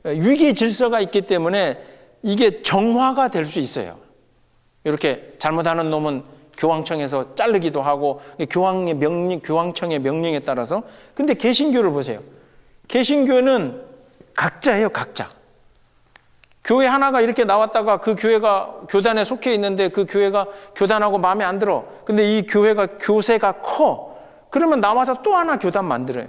위계 질서가 있기 때문에 이게 정화가 될 수 있어요. 이렇게 잘못하는 놈은 교황청에서 자르기도 하고, 교황청의 명령에 따라서. 근데 개신교를 보세요. 개신교는 각자예요, 각자. 교회 하나가 이렇게 나왔다가 그 교회가 교단에 속해 있는데 그 교회가 교단하고 마음에 안 들어. 근데 이 교회가 교세가 커. 그러면 나와서 또 하나 교단 만들어요.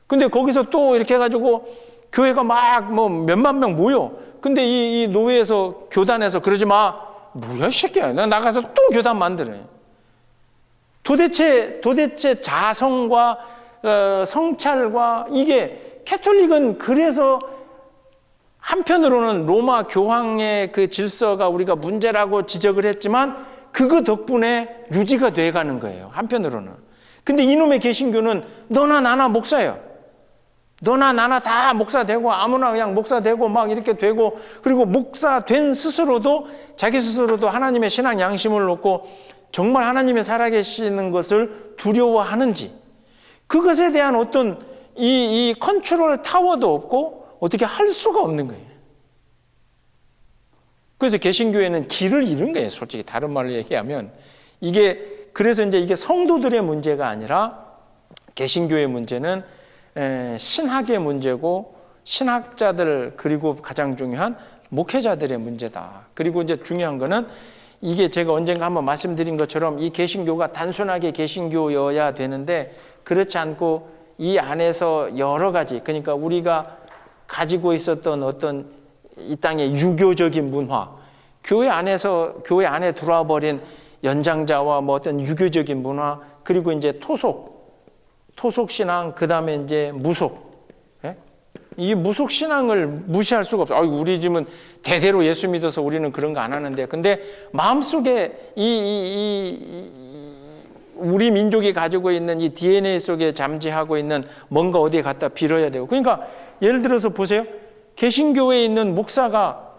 근데 거기서 또 이렇게 해가지고 교회가 막 뭐 몇만 명 모여. 근데 이 노회에서, 교단에서 그러지 마. 뭐야, 이 새끼야. 나 나가서 또 교단 만들어요. 도대체 자성과 성찰과, 이게 캐톨릭은 그래서 한편으로는 로마 교황의 그 질서가 우리가 문제라고 지적을 했지만 그거 덕분에 유지가 돼가는 거예요, 한편으로는. 근데 이놈의 개신교는 너나 나나 목사예요. 너나 나나 다 목사 되고, 아무나 그냥 목사 되고 막 이렇게 되고, 그리고 목사 된 스스로도 자기 스스로도 하나님의 신앙 양심을 놓고 정말 하나님의 살아계시는 것을 두려워하는지, 그것에 대한 어떤 이 컨트롤 타워도 없고 어떻게 할 수가 없는 거예요. 그래서 개신교회는 길을 잃은 거예요, 솔직히. 다른 말로 얘기하면 그래서 이제 이게 성도들의 문제가 아니라 개신교의 문제는 신학의 문제고, 신학자들, 그리고 가장 중요한 목회자들의 문제다. 그리고 이제 중요한 거는, 이게 제가 언젠가 한번 말씀드린 것처럼 이 개신교가 단순하게 개신교여야 되는데 그렇지 않고 이 안에서 여러 가지, 그러니까 우리가 가지고 있었던 어떤 이 땅의 유교적인 문화, 교회 안에 들어와 버린 연장자와 뭐 어떤 유교적인 문화, 그리고 이제 토속 신앙, 그 다음에 이제 무속. 이 무속 신앙을 무시할 수가 없어요. 우리 집은 대대로 예수 믿어서 우리는 그런 거 안 하는데. 근데 마음속에 우리 민족이 가지고 있는 이 DNA 속에 잠재하고 있는 뭔가 어디에 갖다 빌어야 되고. 그러니까 예를 들어서 보세요. 개신교회에 있는 목사가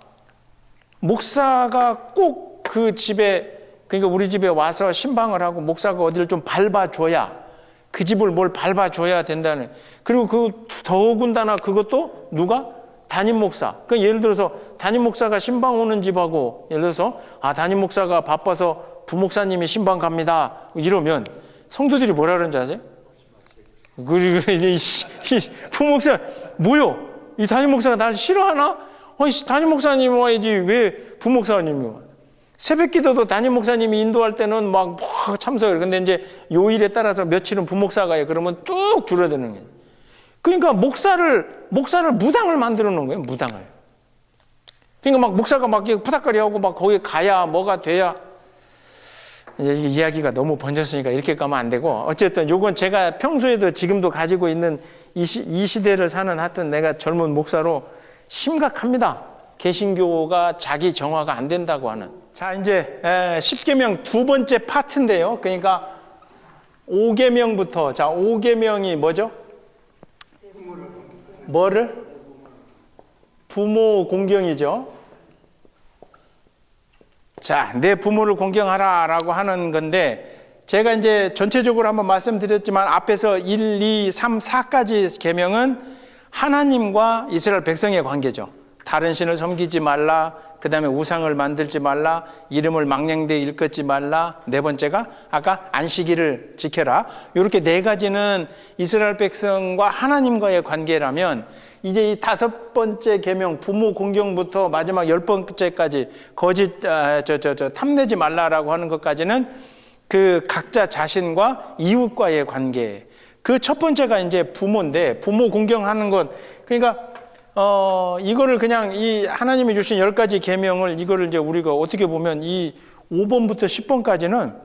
꼭 그 집에, 그러니까 우리 집에 와서 신방을 하고 목사가 어디를 좀 밟아줘야, 그 집을 뭘 밟아줘야 된다는. 그리고 더군다나 그것도 누가? 담임 목사. 그러니까 예를 들어서 담임 목사가 신방 오는 집하고, 예를 들어서 담임 목사가 바빠서 부목사님이 신방 갑니다, 이러면 성도들이 뭐라 그러는지 아세요? 그리고 이 부목사 뭐요? 이 담임 목사가 날 싫어하나? 담임 목사님 와야지 왜 부목사님이 와? 새벽 기도도 담임 목사님이 인도할 때는 막 참석을. 근데 이제 요일에 따라서 며칠은 부목사가 해요. 그러면 뚝 줄어드는 거예요. 그러니까 목사를 무당을 만들어 놓은 거예요, 무당을. 그러니까 막 목사가 막 푸닥거리 하고 막 거기 가야 뭐가 돼야. 이제 이게 이야기가 너무 번졌으니까 이렇게 가면 안 되고, 어쨌든 요건 제가 평소에도 지금도 가지고 있는 이 시대를 사는 하여튼 내가 젊은 목사로 심각합니다. 개신교가 자기 정화가 안 된다고 하는. 자, 이제 10계명 두 번째 파트인데요. 그러니까 5계명부터, 자, 5계명이 뭐죠? 뭐를? 부모 공경이죠. 자, 내 부모를 공경하라라고 하는 건데, 제가 이제 전체적으로 한번 말씀드렸지만 앞에서 1, 2, 3, 4까지 계명은 하나님과 이스라엘 백성의 관계죠. 다른 신을 섬기지 말라, 그 다음에 우상을 만들지 말라, 이름을 망령되이 일컫지 말라, 네 번째가 아까 안식일을 지켜라. 이렇게 네 가지는 이스라엘 백성과 하나님과의 관계라면, 이제 이 다섯 번째 계명 부모 공경부터 마지막 10번째까지 거짓 탐내지 말라라고 하는 것까지는 그 각자 자신과 이웃과의 관계. 그 첫 번째가 이제 부모인데, 부모 공경하는 것, 그러니까 이거를 그냥 이 하나님이 주신 10가지 계명을 이거를 이제 우리가 어떻게 보면 이 5번부터 10번까지는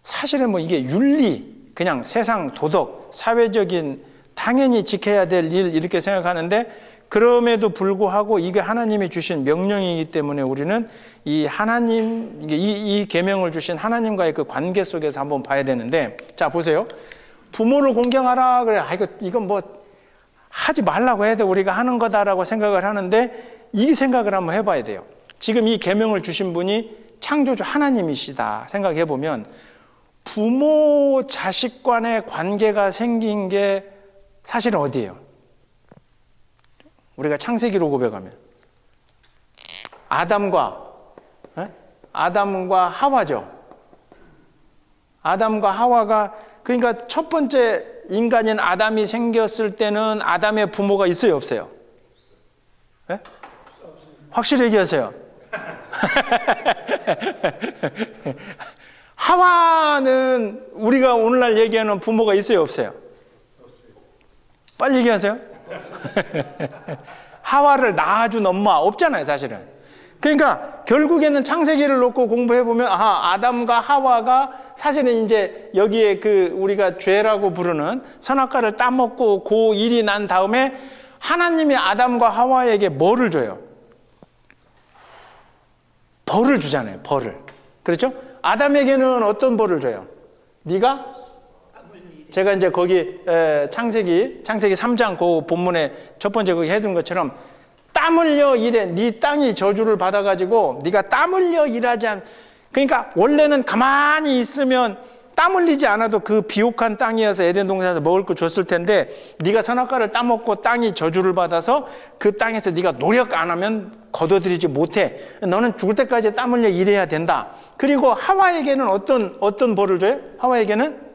사실은 뭐 이게 윤리, 그냥 세상 도덕, 사회적인 당연히 지켜야 될 일 이렇게 생각하는데, 그럼에도 불구하고 이게 하나님이 주신 명령이기 때문에 우리는 이 하나님, 이 계명을 주신 하나님과의 그 관계 속에서 한번 봐야 되는데, 자 보세요. 부모를 공경하라 그래. 이건 뭐 하지 말라고 해도 우리가 하는 거다라고 생각을 하는데, 이 생각을 한번 해봐야 돼요. 지금 이 계명을 주신 분이 창조주 하나님이시다 생각해 보면, 부모 자식 간의 관계가 생긴 게 사실은 어디예요? 우리가 창세기로 고백하면 아담과 하와죠. 아담과 하와가, 그러니까 첫 번째 인간인 아담이 생겼을 때는 아담의 부모가 있어요, 없어요? 네? 확실히 얘기하세요. 하와는 우리가 오늘날 얘기하는 부모가 있어요, 없어요? 빨리 얘기하세요. 하와를 낳아준 엄마 없잖아요, 사실은. 그러니까 결국에는 창세기를 놓고 공부해 보면, 아담과 하와가 사실은 이제 여기에 그 우리가 죄라고 부르는 선악과를 따먹고 그 일이 난 다음에 하나님이 아담과 하와에게 뭐를 줘요? 벌을 주잖아요, 벌을. 그렇죠? 아담에게는 어떤 벌을 줘요? 네가, 제가 이제 거기 창세기 3장 그 본문에 첫 번째 거기 해둔 것처럼, 땀 흘려 일해. 네 땅이 저주를 받아가지고 네가 땀 흘려 일하지 않. 그러니까 원래는 가만히 있으면 땀 흘리지 않아도 그 비옥한 땅이어서 에덴 동산에서 먹을 거 줬을 텐데, 네가 선악과를 따먹고 땅이 저주를 받아서 그 땅에서 네가 노력 안 하면 거둬들이지 못해. 너는 죽을 때까지 땀 흘려 일해야 된다. 그리고 하와에게는 어떤 벌을 줘요? 하와에게는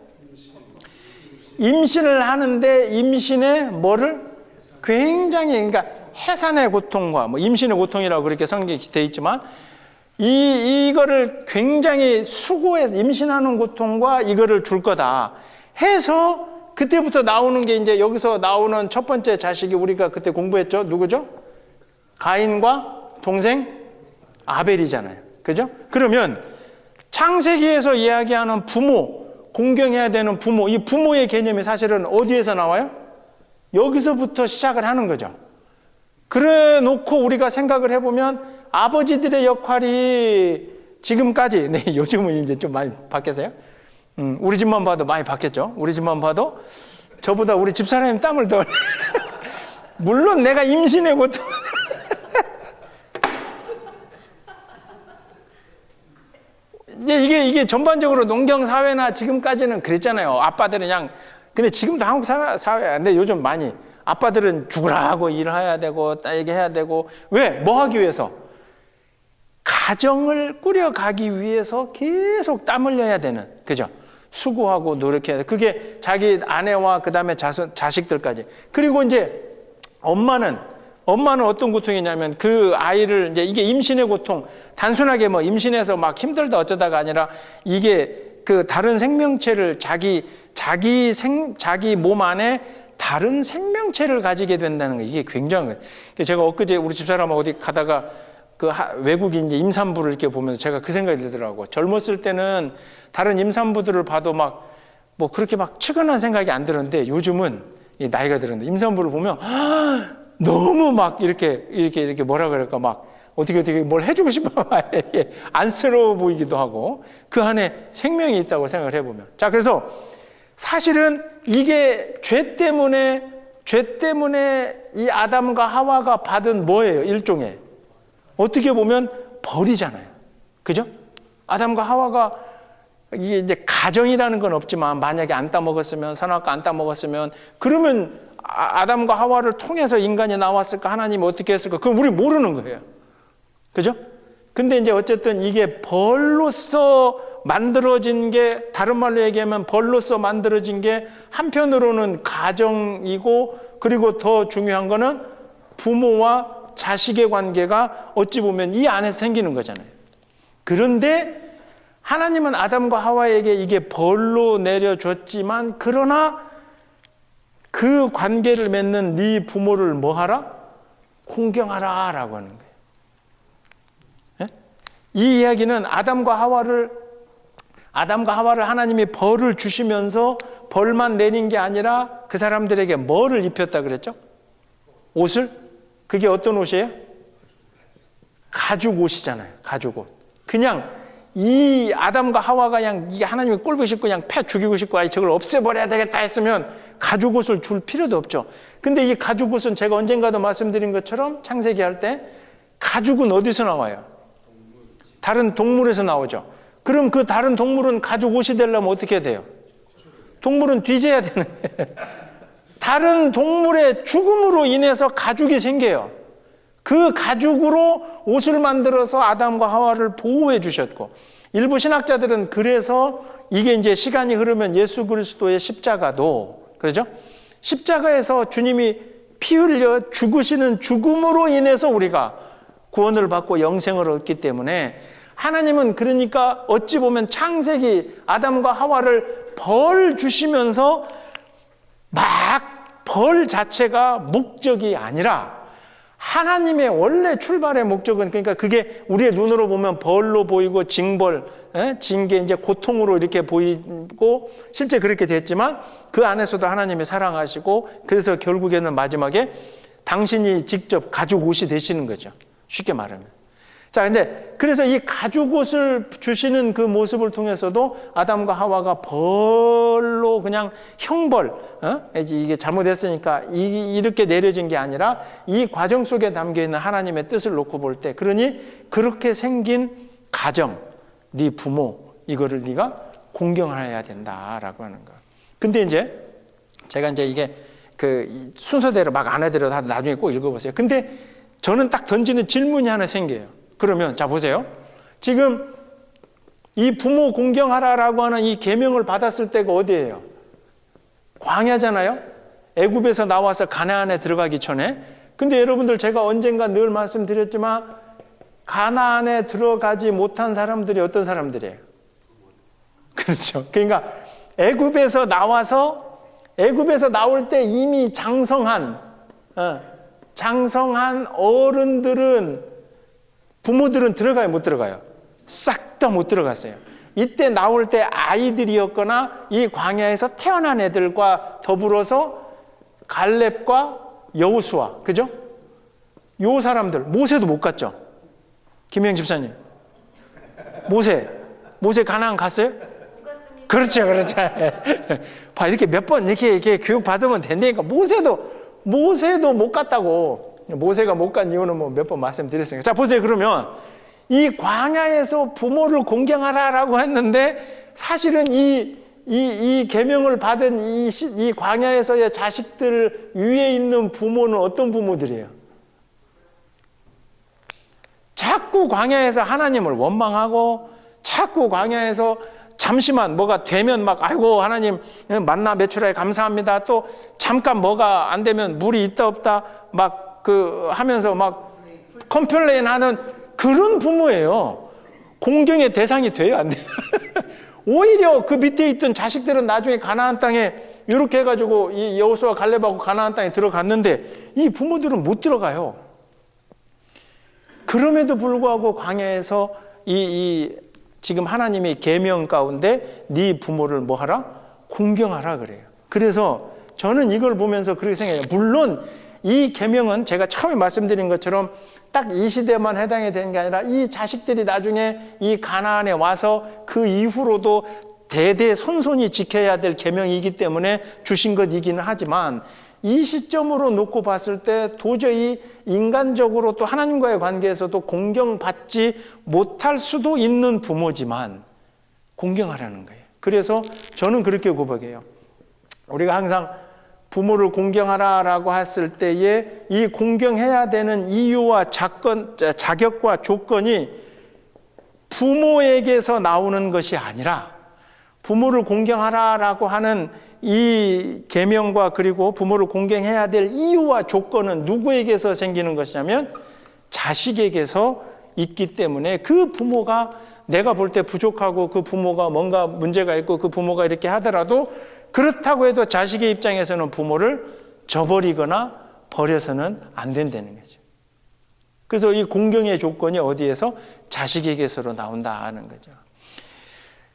임신을 하는데, 임신의 뭐를 굉장히, 그러니까 해산의 고통과 뭐 임신의 고통이라고 그렇게 성경에 되어 있지만, 이거를 굉장히 수고해서 임신하는 고통과 이거를 줄 거다 해서, 그때부터 나오는 게 이제 여기서 나오는 첫 번째 자식이 우리가 그때 공부했죠. 누구죠? 가인과 동생 아벨이잖아요. 그죠? 그러면 창세기에서 이야기하는 부모, 공경해야 되는 부모, 이 부모의 개념이 사실은 어디에서 나와요? 여기서부터 시작을 하는 거죠. 그래 놓고 우리가 생각을 해보면 아버지들의 역할이 지금까지, 네, 요즘은 이제 좀 많이 바뀌었어요. 우리 집만 봐도 많이 바뀌었죠. 우리 집만 봐도 저보다 우리 집사람이 땀을 더 물론 내가 임신의 고통 이게 전반적으로 농경 사회나 지금까지는 그랬잖아요. 아빠들은 그냥, 근데 지금도 한국 사회야. 근데 요즘 많이 아빠들은 죽으라 하고 일해야 되고 얘기해야 되고. 왜? 뭐 하기 위해서? 가정을 꾸려가기 위해서 계속 땀 흘려야 되는, 그죠? 수고하고 노력해야 돼. 그게 자기 아내와 그 다음에 자식들까지. 그리고 이제 엄마는 어떤 고통이냐면, 그 아이를 이제, 이게 임신의 고통, 단순하게 뭐 임신해서 막 힘들다 어쩌다가 아니라, 이게 그 다른 생명체를 자기 몸 안에 다른 생명체를 가지게 된다는 거, 이게 굉장한 거예요. 제가 엊그제 우리 집사람하고 어디 가다가 그 외국인 이제 임산부를 이렇게 보면서 제가 그 생각이 들더라고. 젊었을 때는 다른 임산부들을 봐도 막 뭐 그렇게 막 측은한 생각이 안 들었는데, 요즘은 나이가 들었는데 임산부를 보면 너무 막 이렇게 뭐라 그럴까 막 어떻게 뭘 해주고 싶어 안쓰러워 보이기도 하고 그 안에 생명이 있다고 생각을 해보면 자 그래서 사실은 이게 죄 때문에 이 아담과 하와가 받은 뭐예요? 일종의 어떻게 보면 벌이잖아요. 그죠? 아담과 하와가 이게 이제 가정이라는 건 없지만 만약에 안 따먹었으면 선악과 안 따먹었으면 그러면 아담과 하와를 통해서 인간이 나왔을까? 하나님이 어떻게 했을까? 그건 우리 모르는 거예요. 그죠? 근데 이제 어쨌든 이게 벌로서 만들어진 게 다른 말로 얘기하면 벌로서 만들어진 게 한편으로는 가정이고 그리고 더 중요한 거는 부모와 자식의 관계가 어찌 보면 이 안에서 생기는 거잖아요. 그런데 하나님은 아담과 하와에게 이게 벌로 내려줬지만 그러나 그 관계를 맺는 네 부모를 뭐 하라? 공경하라 라고 하는 거예요. 이 이야기는 아담과 하와를 하나님이 벌을 주시면서 벌만 내린 게 아니라 그 사람들에게 뭐를 입혔다 그랬죠? 옷을? 그게 어떤 옷이에요? 가죽 옷이잖아요. 가죽 옷. 그냥 이 아담과 하와가 그냥 이게 하나님이 꼴보기 싫고 그냥 패 죽이고 싶고 아이 저걸 없애버려야 되겠다 했으면 가죽 옷을 줄 필요도 없죠. 근데 이 가죽 옷은 제가 언젠가도 말씀드린 것처럼 창세기 할 때 가죽은 어디서 나와요? 다른 동물에서 나오죠. 그럼 그 다른 동물은 가죽 옷이 되려면 어떻게 돼요? 동물은 뒤져야 되는 거예요. 다른 동물의 죽음으로 인해서 가죽이 생겨요. 그 가죽으로 옷을 만들어서 아담과 하와를 보호해 주셨고 일부 신학자들은 그래서 이게 이제 시간이 흐르면 예수 그리스도의 십자가도 그러죠? 십자가에서 주님이 피 흘려 죽으시는 죽음으로 인해서 우리가 구원을 받고 영생을 얻기 때문에 하나님은 그러니까 어찌 보면 창세기 아담과 하와를 벌 주시면서 막 벌 자체가 목적이 아니라 하나님의 원래 출발의 목적은 그러니까 그게 우리의 눈으로 보면 벌로 보이고 징벌, 징계 이제 고통으로 이렇게 보이고 실제 그렇게 됐지만 그 안에서도 하나님이 사랑하시고 그래서 결국에는 마지막에 당신이 직접 가죽 옷이 되시는 거죠. 쉽게 말하면. 자, 근데 그래서 이 가죽 옷을 주시는 그 모습을 통해서도 아담과 하와가 벌로 그냥 형벌, 이게 잘못했으니까 이렇게 내려진 게 아니라 이 과정 속에 담겨 있는 하나님의 뜻을 놓고 볼 때, 그러니 그렇게 생긴 가정, 네 부모, 이거를 네가 공경해야 된다라고 하는 거. 근데 이제 제가 이제 이게 그 순서대로 막 안 해드려 다 나중에 꼭 읽어보세요. 근데 저는 딱 던지는 질문이 하나 생겨요. 그러면 자 보세요. 지금 이 부모 공경하라라고 하는 이 계명을 받았을 때가 어디예요? 광야잖아요. 애굽에서 나와서 가나안에 들어가기 전에. 근데 여러분들 제가 언젠가 늘 말씀드렸지만 가나안에 들어가지 못한 사람들이 어떤 사람들이에요? 그렇죠. 그러니까 애굽에서 나올 때 이미 장성한 어른들은 부모들은 들어가요, 못 들어가요? 싹 다 못 들어갔어요. 이때 나올 때 아이들이었거나 이 광야에서 태어난 애들과 더불어서 갈렙과 여호수아, 그죠? 요 사람들, 모세도 못 갔죠? 김영 집사님. 모세 가나안 갔어요? 그렇죠. 봐, 이렇게 몇 번 이렇게 교육 받으면 된다니까. 모세도 못 갔다고. 모세가 못 간 이유는 뭐 몇 번 말씀드렸으니까. 자, 보세요. 그러면 이 광야에서 부모를 공경하라라고 했는데 사실은 이 계명을 받은 이 광야에서의 자식들 위에 있는 부모는 어떤 부모들이에요? 자꾸 광야에서 하나님을 원망하고 자꾸 광야에서 잠시만 뭐가 되면 막 아이고 하나님 만나 매출하에 감사합니다. 또 잠깐 뭐가 안 되면 물이 있다 없다 막 그 하면서 막 컴플레인 하는 그런 부모예요. 공경의 대상이 돼요, 안 돼요? 오히려 그 밑에 있던 자식들은 나중에 가나안 땅에 이렇게 해가지고 이 여호수아 갈렙하고 가나안 땅에 들어갔는데 이 부모들은 못 들어가요. 그럼에도 불구하고 광야에서 지금 하나님의 계명 가운데 네 부모를 뭐 하라? 공경하라 그래요. 그래서 저는 이걸 보면서 그렇게 생각해요. 물론 이 계명은 제가 처음에 말씀드린 것처럼 딱 이 시대만 해당이 되는 게 아니라 이 자식들이 나중에 이 가나안에 와서 그 이후로도 대대손손이 지켜야 될 계명이기 때문에 주신 것이기는 하지만 이 시점으로 놓고 봤을 때 도저히 인간적으로 또 하나님과의 관계에서도 공경받지 못할 수도 있는 부모지만 공경하라는 거예요. 그래서 저는 그렇게 고백해요. 우리가 항상 부모를 공경하라라고 했을 때에 이 공경해야 되는 이유와 자격과 조건이 부모에게서 나오는 것이 아니라 부모를 공경하라라고 하는 이 계명과 그리고 부모를 공경해야 될 이유와 조건은 누구에게서 생기는 것이냐면 자식에게서 있기 때문에 그 부모가 내가 볼 때 부족하고 그 부모가 뭔가 문제가 있고 그 부모가 이렇게 하더라도 그렇다고 해도 자식의 입장에서는 부모를 저버리거나 버려서는 안 된다는 거죠. 그래서 이 공경의 조건이 어디에서? 자식에게서로 나온다 하는 거죠.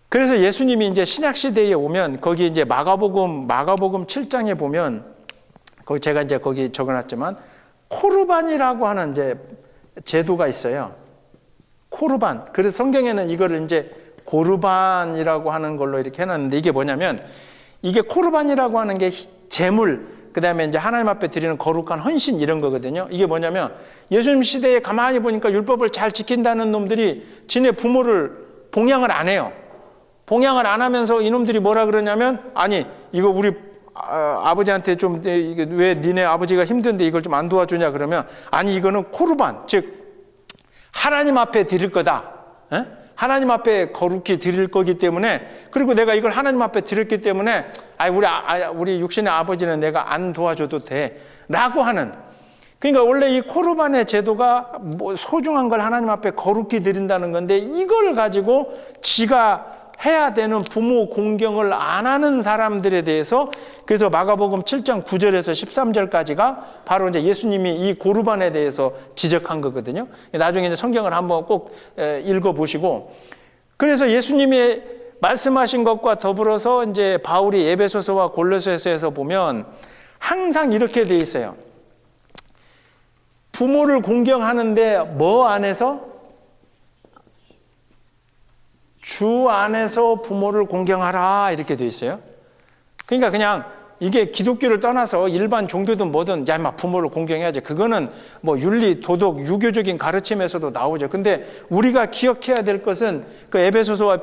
그래서 예수님이 이제 신약 시대에 오면 거기 이제 마가복음 7장에 보면 거기 제가 이제 거기 적어놨지만 코르반이라고 하는 이제 제도가 있어요. 코르반. 그래서 성경에는 이거를 이제 고르반이라고 하는 걸로 이렇게 해놨는데 이게 뭐냐면 이게 코르반이라고 하는 게 제물, 그 다음에 이제 하나님 앞에 드리는 거룩한 헌신 이런 거거든요. 이게 뭐냐면 예수님 시대에 가만히 보니까 율법을 잘 지킨다는 놈들이 지네 부모를 봉양을 안 해요. 봉양을 안 하면서 이놈들이 뭐라 그러냐면 아니 이거 우리 아버지한테 좀 왜 니네 아버지가 힘든데 이걸 좀 안 도와주냐 그러면 아니 이거는 코르반, 즉 하나님 앞에 드릴 거다. 에? 하나님 앞에 거룩히 드릴 거기 때문에 그리고 내가 이걸 하나님 앞에 드렸기 때문에 우리 육신의 아버지는 내가 안 도와줘도 돼 라고 하는, 그러니까 원래 이 코르반의 제도가 뭐 소중한 걸 하나님 앞에 거룩히 드린다는 건데 이걸 가지고 지가 해야 되는 부모 공경을 안 하는 사람들에 대해서 그래서 마가복음 7장 9절에서 13절까지가 바로 이제 예수님이 이 고르반에 대해서 지적한 거거든요. 나중에 이제 성경을 한번 꼭 읽어보시고, 그래서 예수님이 말씀하신 것과 더불어서 이제 바울이 에베소서와 골로새서에서 보면 항상 이렇게 돼 있어요. 부모를 공경하는데 뭐 안에서? 주 안에서 부모를 공경하라 이렇게 돼 있어요. 그러니까 그냥 이게 기독교를 떠나서 일반 종교든 뭐든 야 막 부모를 공경해야지. 그거는 뭐 윤리, 도덕, 유교적인 가르침에서도 나오죠. 근데 우리가 기억해야 될 것은 그 에베소서와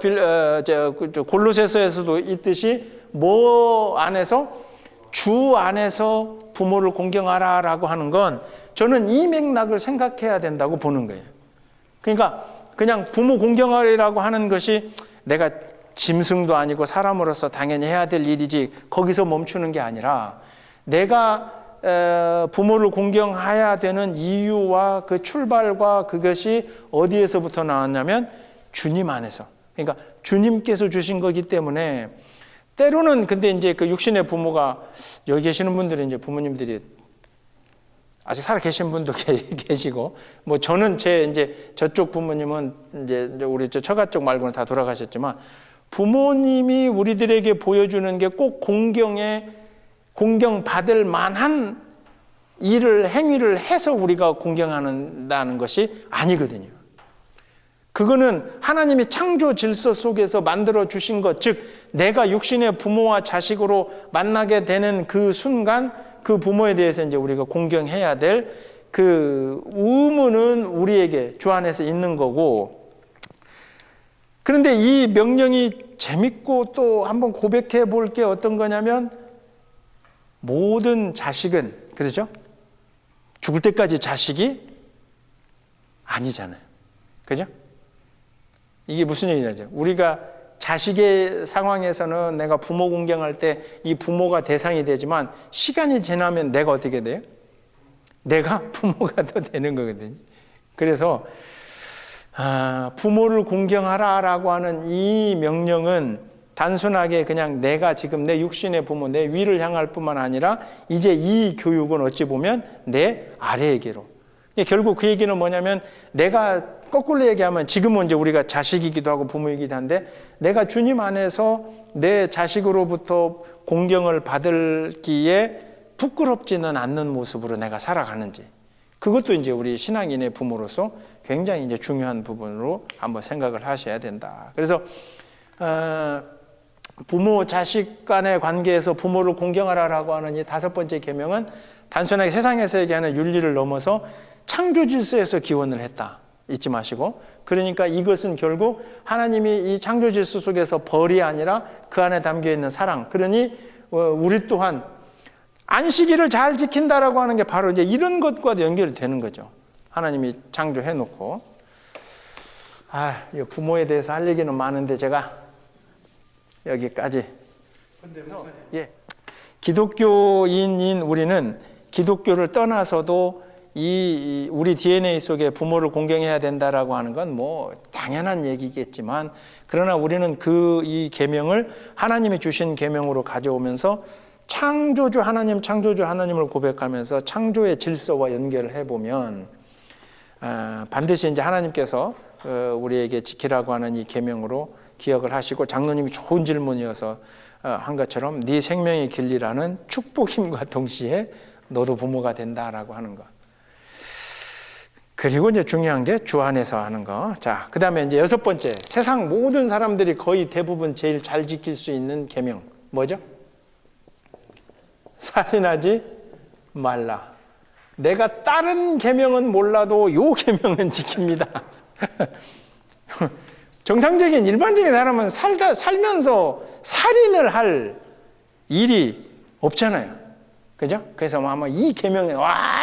골로새서에서도 있듯이 뭐 안에서? 주 안에서 부모를 공경하라라고 하는 건 저는 이 맥락을 생각해야 된다고 보는 거예요. 그러니까 그냥 부모 공경하리라고 하는 것이 내가 짐승도 아니고 사람으로서 당연히 해야 될 일이지 거기서 멈추는 게 아니라 내가 부모를 공경해야 되는 이유와 그 출발과 그것이 어디에서부터 나왔냐면 주님 안에서, 그러니까 주님께서 주신 거기 때문에 때로는 근데 이제 그 육신의 부모가 여기 계시는 분들은 이제 부모님들이 아직 살아 계신 분도 계시고, 뭐 저는 이제 저쪽 부모님은 이제 우리 저 처가 쪽 말고는 다 돌아가셨지만 부모님이 우리들에게 보여주는 게 꼭 공경받을 만한 행위를 해서 우리가 공경한다는 것이 아니거든요. 그거는 하나님이 창조 질서 속에서 만들어 주신 것, 즉 내가 육신의 부모와 자식으로 만나게 되는 그 순간 그 부모에 대해서 이제 우리가 공경해야 될 그 의무는 우리에게 주 안에서 있는 거고, 그런데 이 명령이 재밌고 또 한번 고백해 볼 게 어떤 거냐면 모든 자식은, 그렇죠? 죽을 때까지 자식이 아니잖아요. 그죠? 이게 무슨 얘기냐죠. 우리가 자식의 상황에서는 내가 부모 공경할 때 이 부모가 대상이 되지만 시간이 지나면 내가 어떻게 돼요? 내가 부모가 더 되는 거거든요. 그래서 부모를 공경하라라고 하는 이 명령은 단순하게 그냥 내가 지금 내 육신의 부모, 내 위를 향할 뿐만 아니라 이제 이 교육은 어찌 보면 내 아래에게로. 결국 그 얘기는 뭐냐면 내가 거꾸로 얘기하면 지금은 이제 우리가 자식이기도 하고 부모이기도 한데 내가 주님 안에서 내 자식으로부터 공경을 받을기에 부끄럽지는 않는 모습으로 내가 살아가는지, 그것도 이제 우리 신앙인의 부모로서 굉장히 이제 중요한 부분으로 한번 생각을 하셔야 된다. 그래서 부모 자식 간의 관계에서 부모를 공경하라라고 하는 이 5번째 계명은 단순하게 세상에서 얘기하는 윤리를 넘어서 창조 질서에서 기원을 했다. 잊지 마시고. 그러니까 이것은 결국 하나님이 이 창조 질서 속에서 벌이 아니라 그 안에 담겨 있는 사랑. 그러니 우리 또한 안식일을 잘 지킨다라고 하는 게 바로 이제 이런 것과도 연결이 되는 거죠. 하나님이 창조해 놓고. 부모에 대해서 할 얘기는 많은데 제가 여기까지. 예. 기독교인인 우리는 기독교를 떠나서도 이 우리 DNA 속에 부모를 공경해야 된다라고 하는 건 뭐 당연한 얘기겠지만, 그러나 우리는 이 계명을 하나님이 주신 계명으로 가져오면서 창조주 하나님을 고백하면서 창조의 질서와 연결을 해보면 반드시 이제 하나님께서 우리에게 지키라고 하는 이 계명으로 기억을 하시고, 장로님이 좋은 질문이어서 한 것처럼 네 생명의 길리라는 축복임과 동시에 너도 부모가 된다라고 하는 것. 그리고 이제 중요한 게 주 안에서 하는 거. 자, 그 다음에 이제 6번째, 세상 모든 사람들이 거의 대부분 제일 잘 지킬 수 있는 계명 뭐죠? 살인하지 말라. 내가 다른 계명은 몰라도 요 계명은 지킵니다. 정상적인 일반적인 사람은 살면서 살인을 할 일이 없잖아요. 그죠? 그래서 아마 이 계명에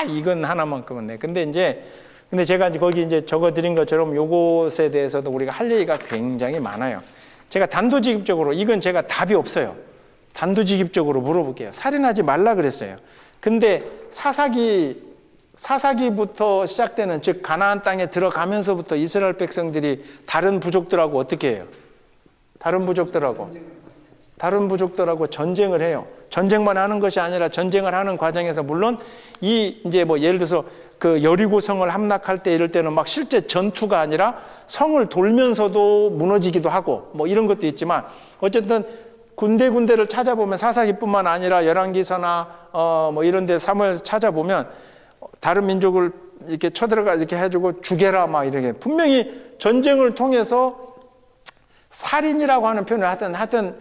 이건 하나만큼은 네. 근데 제가 거기 이제 적어드린 것처럼 요것에 대해서도 우리가 할 얘기가 굉장히 많아요. 제가 단도직입적으로, 이건 제가 답이 없어요. 단도직입적으로 물어볼게요. 살인하지 말라 그랬어요. 근데 사사기부터 시작되는, 즉 가나안 땅에 들어가면서부터 이스라엘 백성들이 다른 부족들하고 어떻게 해요? 다른 부족들하고 전쟁을 해요. 전쟁만 하는 것이 아니라 전쟁을 하는 과정에서 물론 이제 뭐 예를 들어서 그 여리고 성을 함락할 때 이럴 때는 막 실제 전투가 아니라 성을 돌면서도 무너지기도 하고 뭐 이런 것도 있지만, 어쨌든 군데군데를 찾아보면 사사기뿐만 아니라 열왕기서나 뭐 이런 데 사무엘서 찾아보면 다른 민족을 이렇게 쳐들어가 이렇게 해주고 죽여라 막 이렇게 분명히 전쟁을 통해서 살인이라고 하는 표현을 하여튼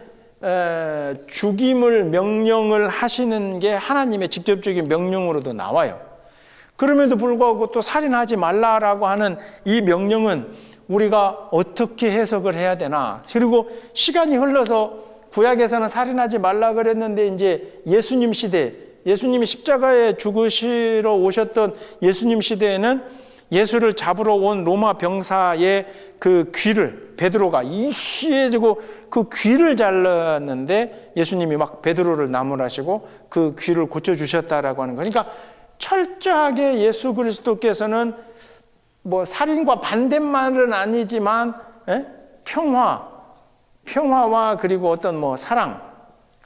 죽임을 명령을 하시는 게 하나님의 직접적인 명령으로도 나와요. 그럼에도 불구하고 또 살인하지 말라라고 하는 이 명령은 우리가 어떻게 해석을 해야 되나. 그리고 시간이 흘러서 구약에서는 살인하지 말라 그랬는데 이제 예수님 시대, 예수님이 십자가에 죽으시러 오셨던 예수님 시대에는 예수를 잡으러 온 로마 병사의 그 귀를 베드로가 이씨해지고 그 귀를 잘랐는데 예수님이 막 베드로를 나무라시고 그 귀를 고쳐주셨다라고 하는 거니까, 철저하게 예수 그리스도께서는 뭐 살인과 반대말은 아니지만 평화와 그리고 어떤 뭐 사랑,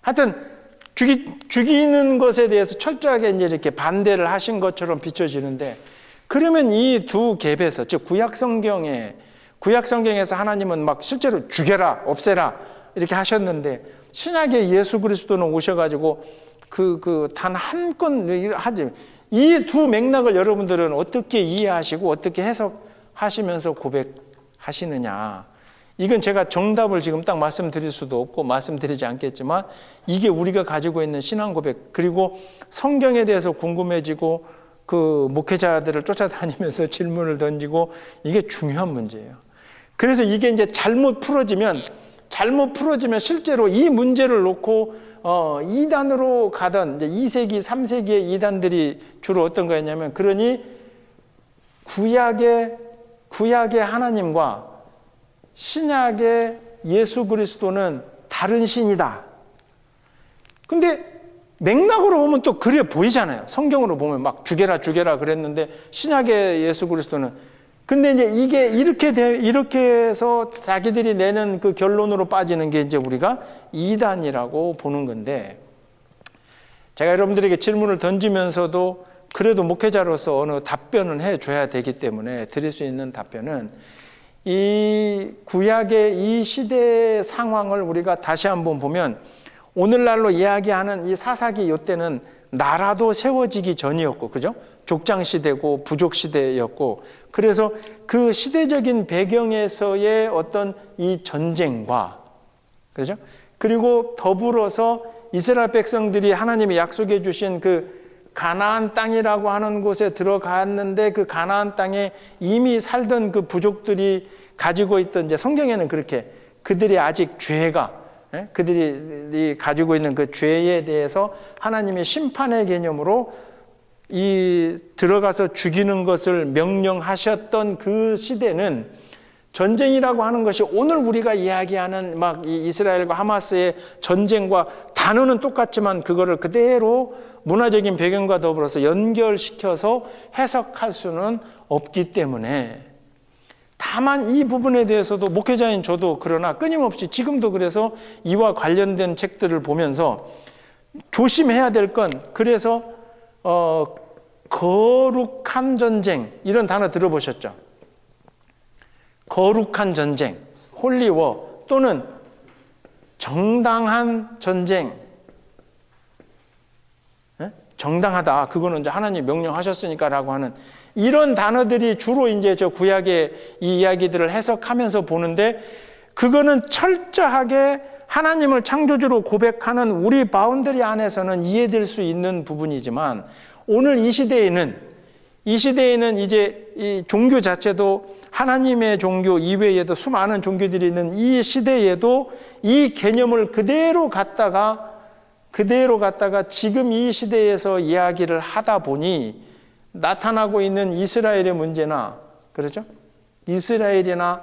하여튼 죽이는 것에 대해서 철저하게 이제 이렇게 반대를 하신 것처럼 비춰지는데, 그러면 이 두 갭에서, 즉 구약 성경에서 하나님은 막 실제로 죽여라, 없애라 이렇게 하셨는데, 신약에 예수 그리스도는 오셔가지고 단 한 건 하지. 이 두 맥락을 여러분들은 어떻게 이해하시고 어떻게 해석하시면서 고백하시느냐. 이건 제가 정답을 지금 딱 말씀드릴 수도 없고 말씀드리지 않겠지만, 이게 우리가 가지고 있는 신앙 고백, 그리고 성경에 대해서 궁금해지고 그 목회자들을 쫓아다니면서 질문을 던지고, 이게 중요한 문제예요. 그래서 이게 이제 잘못 풀어지면 실제로 이 문제를 놓고 이단으로 가던 이제 2세기, 3세기의 이단들이 주로 어떤 거였냐면, 그러니 구약의 하나님과 신약의 예수 그리스도는 다른 신이다. 근데 맥락으로 보면 또 그래 보이잖아요. 성경으로 보면 막 죽여라 그랬는데 신약의 예수 그리스도는, 근데 이제 이게 이렇게 해서 자기들이 내는 그 결론으로 빠지는 게 이제 우리가 이단이라고 보는 건데, 제가 여러분들에게 질문을 던지면서도 그래도 목회자로서 어느 답변을 해줘야 되기 때문에 드릴 수 있는 답변은, 이 구약의 이 시대의 상황을 우리가 다시 한번 보면 오늘날로 이야기하는 이 사사기 이때는 나라도 세워지기 전이었고, 그죠? 족장 시대고 부족 시대였고, 그래서 그 시대적인 배경에서의 어떤 이 전쟁과, 그죠? 그리고 더불어서 이스라엘 백성들이 하나님이 약속해 주신 그 가나안 땅이라고 하는 곳에 들어갔는데, 그 가나안 땅에 이미 살던 그 부족들이 가지고 있던, 이제 성경에는 그렇게 그들이 아직 죄가, 그들이 가지고 있는 그 죄에 대해서 하나님의 심판의 개념으로 이 들어가서 죽이는 것을 명령하셨던 그 시대는, 전쟁이라고 하는 것이 오늘 우리가 이야기하는 막 이 이스라엘과 하마스의 전쟁과 단어는 똑같지만 그거를 그대로 문화적인 배경과 더불어서 연결시켜서 해석할 수는 없기 때문에, 다만 이 부분에 대해서도 목회자인 저도 그러나 끊임없이 지금도 그래서 이와 관련된 책들을 보면서 조심해야 될 건, 그래서 거룩한 전쟁, 이런 단어 들어보셨죠? 거룩한 전쟁, 홀리워, 또는 정당한 전쟁. 정당하다, 그거는 이제 하나님 명령하셨으니까라고 하는 이런 단어들이 주로 이제 저 구약의 이 이야기들을 해석하면서 보는데, 그거는 철저하게 하나님을 창조주로 고백하는 우리 바운더리 안에서는 이해될 수 있는 부분이지만, 오늘 이 시대에는 이제 이 종교 자체도 하나님의 종교 이외에도 수많은 종교들이 있는 이 시대에도 이 개념을 그대로 갖다가 지금 이 시대에서 이야기를 하다 보니 나타나고 있는 이스라엘의 문제나, 그렇죠? 이스라엘이나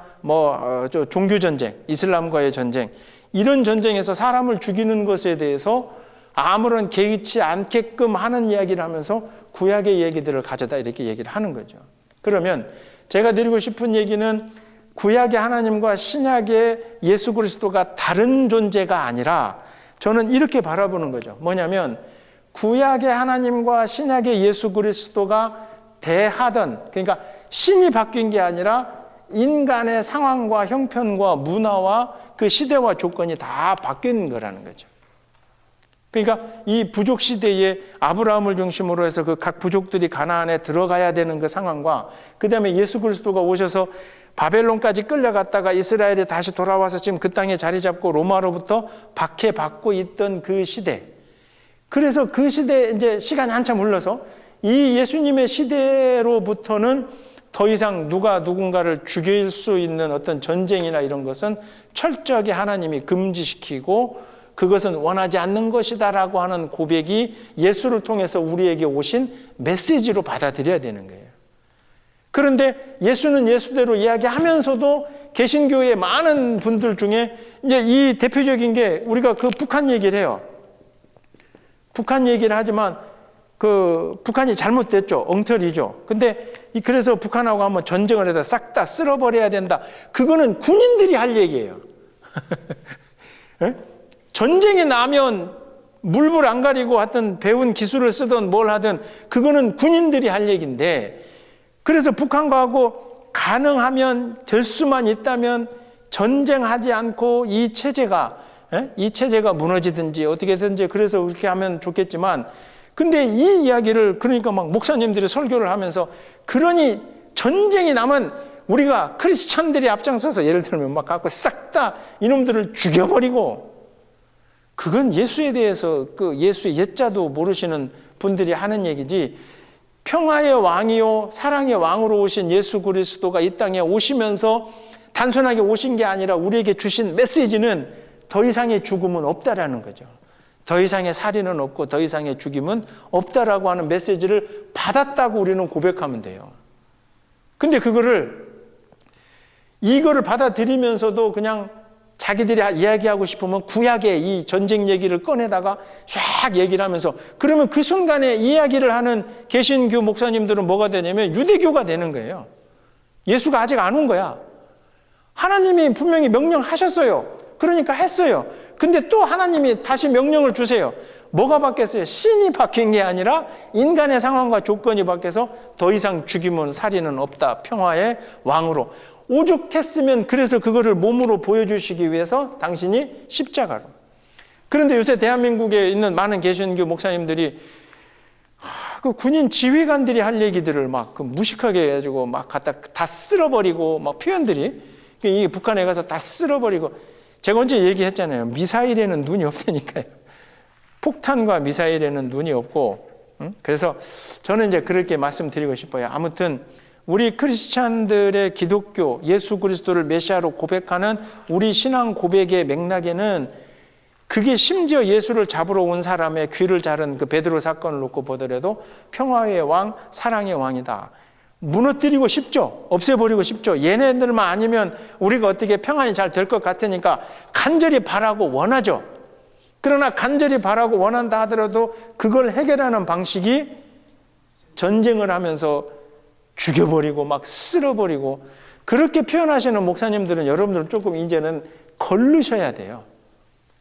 종교 전쟁, 이슬람과의 전쟁, 이런 전쟁에서 사람을 죽이는 것에 대해서 아무런 개의치 않게끔 하는 이야기를 하면서 구약의 얘기들을 가져다 이렇게 얘기를 하는 거죠. 그러면 제가 드리고 싶은 얘기는, 구약의 하나님과 신약의 예수 그리스도가 다른 존재가 아니라, 저는 이렇게 바라보는 거죠. 뭐냐면, 구약의 하나님과 신약의 예수 그리스도가 대하던, 그러니까 신이 바뀐 게 아니라 인간의 상황과 형편과 문화와 그 시대와 조건이 다 바뀐 거라는 거죠. 그러니까 이 부족 시대에 아브라함을 중심으로 해서 그 각 부족들이 가나안에 들어가야 되는 그 상황과, 그 다음에 예수 그리스도가 오셔서 바벨론까지 끌려갔다가 이스라엘에 다시 돌아와서 지금 그 땅에 자리 잡고 로마로부터 박해받고 있던 그 시대. 그래서 그 시대에 이제 시간이 한참 흘러서 이 예수님의 시대로부터는 더 이상 누가 누군가를 죽일 수 있는 어떤 전쟁이나 이런 것은 철저하게 하나님이 금지시키고, 그것은 원하지 않는 것이다라고 하는 고백이 예수를 통해서 우리에게 오신 메시지로 받아들여야 되는 거예요. 그런데 예수는 예수대로 이야기하면서도 개신교의 많은 분들 중에 이제 이 대표적인 게, 우리가 그 북한 얘기를 해요. 북한 얘기를 하지만 그 북한이 잘못됐죠. 엉터리죠. 근데 그래서 북한하고 한번 전쟁을 해서 싹 다 쓸어버려야 된다. 그거는 군인들이 할 얘기예요. 전쟁이 나면 물불 안 가리고 하여튼 배운 기술을 쓰든 뭘 하든 그거는 군인들이 할 얘기인데, 그래서 북한과하고 가능하면 될 수만 있다면 전쟁하지 않고 이 체제가 무너지든지 어떻게든지 그래서 그렇게 하면 좋겠지만, 근데 이 이야기를 그러니까 막 목사님들이 설교를 하면서, 그러니 전쟁이 나면 우리가 크리스찬들이 앞장서서 예를 들면 막 갖고 싹 다 이놈들을 죽여버리고, 그건 예수에 대해서 그 예수의 옛자도 모르시는 분들이 하는 얘기지, 평화의 왕이요 사랑의 왕으로 오신 예수 그리스도가 이 땅에 오시면서 단순하게 오신 게 아니라 우리에게 주신 메시지는 더 이상의 죽음은 없다라는 거죠. 더 이상의 살인은 없고 더 이상의 죽임은 없다라고 하는 메시지를 받았다고 우리는 고백하면 돼요. 근데 이거를 받아들이면서도 그냥 자기들이 이야기하고 싶으면 구약의 이 전쟁 얘기를 꺼내다가 쫙 얘기를 하면서, 그러면 그 순간에 이야기를 하는 개신교 목사님들은 뭐가 되냐면 유대교가 되는 거예요. 예수가 아직 안 온 거야. 하나님이 분명히 명령하셨어요. 그러니까 했어요. 근데 또 하나님이 다시 명령을 주세요. 뭐가 바뀌었어요? 신이 바뀐 게 아니라 인간의 상황과 조건이 바뀌어서 더 이상 죽임은 살인은 없다. 평화의 왕으로. 오죽했으면 그래서 그거를 몸으로 보여주시기 위해서 당신이 십자가로. 그런데 요새 대한민국에 있는 많은 개신교 목사님들이 그 군인 지휘관들이 할 얘기들을 막 무식하게 해가지고 막 갖다 다 쓸어버리고 막 표현들이 이 북한에 가서 다 쓸어버리고 제가 언제 얘기했잖아요. 미사일에는 눈이 없다니까요. 폭탄과 미사일에는 눈이 없고 그래서 저는 이제 그렇게 말씀드리고 싶어요. 아무튼 우리 크리스찬들의 기독교 예수 그리스도를 메시아로 고백하는 우리 신앙 고백의 맥락에는 그게 심지어 예수를 잡으러 온 사람의 귀를 자른 그 베드로 사건을 놓고 보더라도 평화의 왕, 사랑의 왕이다. 무너뜨리고 싶죠. 없애버리고 싶죠. 얘네들만 아니면 우리가 어떻게 평안이 잘 될 것 같으니까 간절히 바라고 원하죠. 그러나 간절히 바라고 원한다 하더라도 그걸 해결하는 방식이 전쟁을 하면서 죽여버리고 막 쓸어버리고 그렇게 표현하시는 목사님들은 여러분들은 조금 이제는 걸르셔야 돼요.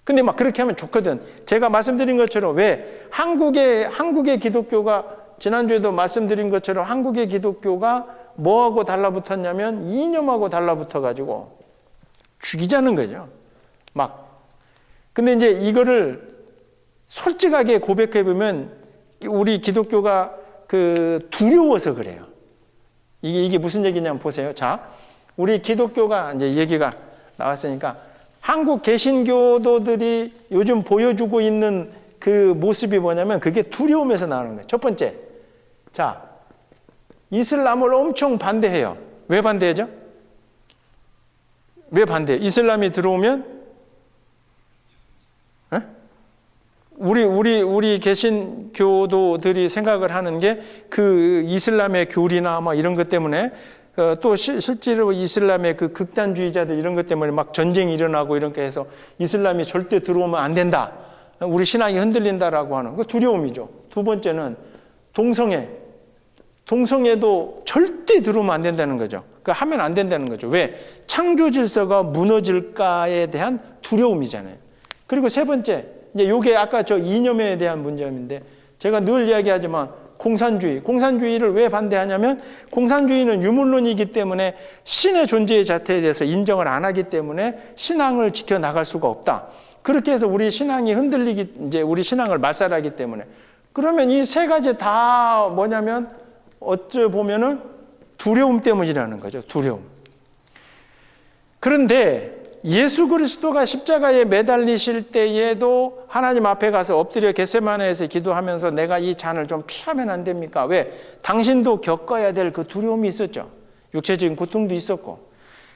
근데 막 그렇게 하면 좋거든. 제가 말씀드린 것처럼 왜 한국의 기독교가 지난주에도 말씀드린 것처럼 한국의 기독교가 뭐하고 달라붙었냐면 이념하고 달라붙어가지고 죽이자는 거죠. 막. 근데 이제 이거를 솔직하게 고백해보면 우리 기독교가 두려워서 그래요. 이게 무슨 얘기냐면 보세요. 자, 우리 기독교가 이제 얘기가 나왔으니까 한국 개신교도들이 요즘 보여주고 있는 그 모습이 뭐냐면 그게 두려움에서 나오는 거예요. 첫 번째. 자, 이슬람을 엄청 반대해요. 왜 반대하죠? 왜 반대해요? 이슬람이 들어오면 우리 개신교도들이 생각을 하는 게 그 이슬람의 교리나 뭐 이런 것 때문에 또 실제로 이슬람의 그 극단주의자들 이런 것 때문에 막 전쟁이 일어나고 이런 게 해서 이슬람이 절대 들어오면 안 된다. 우리 신앙이 흔들린다라고 하는 그 두려움이죠. 두 번째는 동성애도 절대 들어오면 안 된다는 거죠. 그러니까 하면 안 된다는 거죠. 왜? 창조 질서가 무너질까에 대한 두려움이잖아요. 그리고 세 번째, 이제 요게 아까 저 이념에 대한 문제인데 제가 늘 이야기하지만 공산주의를 왜 반대하냐면 공산주의는 유물론이기 때문에 신의 존재 자체에 대해서 인정을 안 하기 때문에 신앙을 지켜나갈 수가 없다. 그렇게 해서 우리 신앙이 이제 우리 신앙을 말살하기 때문에. 그러면 이 세 가지 다 뭐냐면 어찌 보면은 두려움 때문이라는 거죠. 두려움. 그런데 예수 그리스도가 십자가에 매달리실 때에도 하나님 앞에 가서 엎드려 겟세마네에서 기도하면서 내가 이 잔을 좀 피하면 안 됩니까? 왜? 당신도 겪어야 될 그 두려움이 있었죠. 육체적인 고통도 있었고.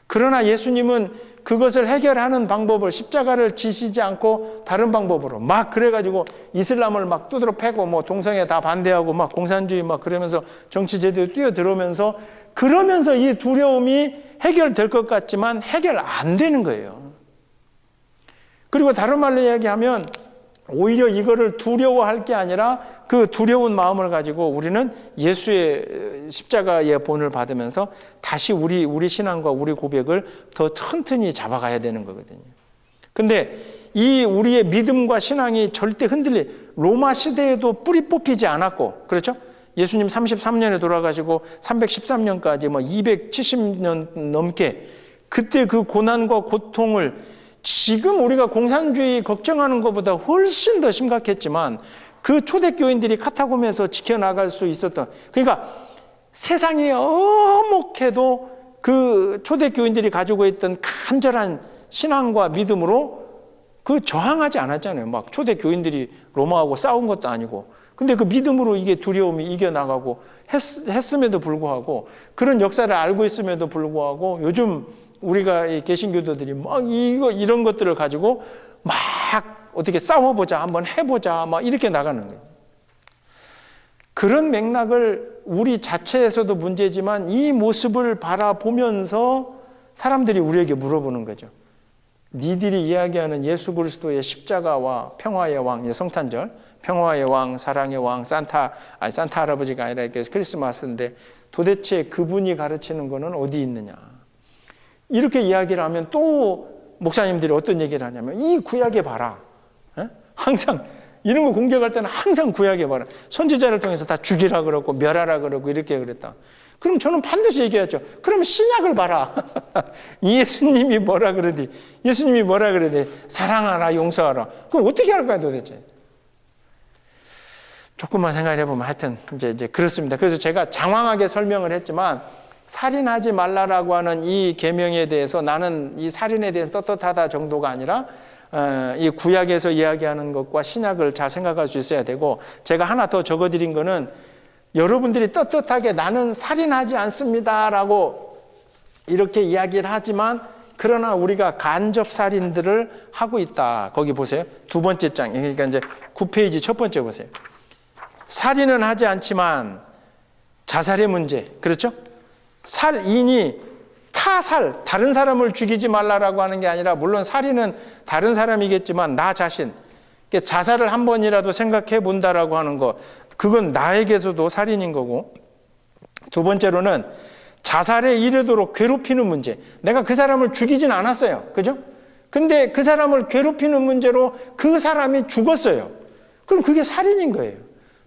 그러나 예수님은 그것을 해결하는 방법을 십자가를 지시지 않고 다른 방법으로 막 그래가지고 이슬람을 막 두드러 패고 뭐 동성애 다 반대하고 막 공산주의 막 그러면서 정치 제도에 뛰어들어오면서 그러면서 이 두려움이 해결될 것 같지만 해결 안 되는 거예요. 그리고 다른 말로 이야기하면 오히려 이거를 두려워할 게 아니라 그 두려운 마음을 가지고 우리는 예수의 십자가의 본을 받으면서 다시 우리 신앙과 우리 고백을 더 튼튼히 잡아가야 되는 거거든요. 근데 이 우리의 믿음과 신앙이 절대 로마 시대에도 뿌리 뽑히지 않았고, 그렇죠? 예수님 33년에 돌아가시고 313년까지 뭐 270년 넘게 그때 그 고난과 고통을 지금 우리가 공산주의 걱정하는 것보다 훨씬 더 심각했지만 그 초대교인들이 카타콤에서 지켜나갈 수 있었던, 그러니까 세상이 어목해도 그 초대교인들이 가지고 있던 간절한 신앙과 믿음으로 그 저항하지 않았잖아요. 막 초대교인들이 로마하고 싸운 것도 아니고. 근데 그 믿음으로 이게 두려움이 이겨나가고 했음에도 불구하고 그런 역사를 알고 있음에도 불구하고 요즘 우리가 이 개신교도들이 막 이런 것들을 가지고 막 어떻게 싸워보자, 한번 해보자, 막 이렇게 나가는 거예요. 그런 맥락을 우리 자체에서도 문제지만 이 모습을 바라보면서 사람들이 우리에게 물어보는 거죠. 니들이 이야기하는 예수 그리스도의 십자가와 평화의 왕, 성탄절, 평화의 왕, 사랑의 왕, 산타 할아버지가 아니라 크리스마스인데 도대체 그분이 가르치는 거는 어디 있느냐. 이렇게 이야기를 하면 또 목사님들이 어떤 얘기를 하냐면 이 구약에 봐라. 항상 이런 거 공격할 때는 항상 구약에 봐라. 선지자를 통해서 다 죽이라 그러고 멸하라 그러고 이렇게 그랬다. 그럼 저는 반드시 얘기하죠. 그럼 신약을 봐라. 예수님이 뭐라 그러니? 예수님이 뭐라 그러니? 사랑하라, 용서하라. 그럼 어떻게 할 거야 도대체? 조금만 생각해 보면 하여튼 이제 그렇습니다. 그래서 제가 장황하게 설명을 했지만 살인하지 말라라고 하는 이 계명에 대해서 나는 이 살인에 대해서 떳떳하다 정도가 아니라 이 구약에서 이야기하는 것과 신약을 잘 생각할 수 있어야 되고, 제가 하나 더 적어드린 거는 여러분들이 떳떳하게 나는 살인하지 않습니다라고 이렇게 이야기를 하지만 그러나 우리가 간접 살인들을 하고 있다. 거기 보세요. 두 번째 장, 그러니까 이제 9페이지 첫 번째 보세요. 살인은 하지 않지만 자살의 문제, 그렇죠? 살인이 타살, 다른 사람을 죽이지 말라라고 하는 게 아니라, 물론 살인은 다른 사람이겠지만 나 자신, 자살을 한 번이라도 생각해 본다라고 하는 거, 그건 나에게서도 살인인 거고, 두 번째로는 자살에 이르도록 괴롭히는 문제. 내가 그 사람을 죽이진 않았어요, 그죠? 근데 그 사람을 괴롭히는 문제로 그 사람이 죽었어요. 그럼 그게 살인인 거예요.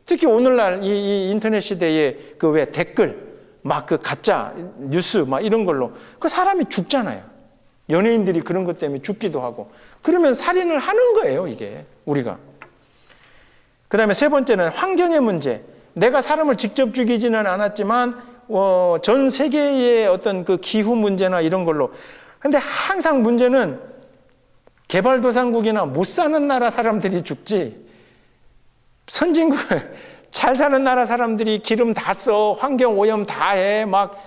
특히 오늘날 이 인터넷 시대에 그 왜 댓글 막 그 가짜 뉴스 막 이런 걸로 그 사람이 죽잖아요. 연예인들이 그런 것 때문에 죽기도 하고. 그러면 살인을 하는 거예요, 이게 우리가. 그다음에 세 번째는 환경의 문제. 내가 사람을 직접 죽이지는 않았지만 전 세계의 어떤 그 기후 문제나 이런 걸로. 근데 항상 문제는 개발도상국이나 못 사는 나라 사람들이 죽지, 선진국 잘 사는 나라 사람들이 기름 다 써, 환경 오염 다 해. 막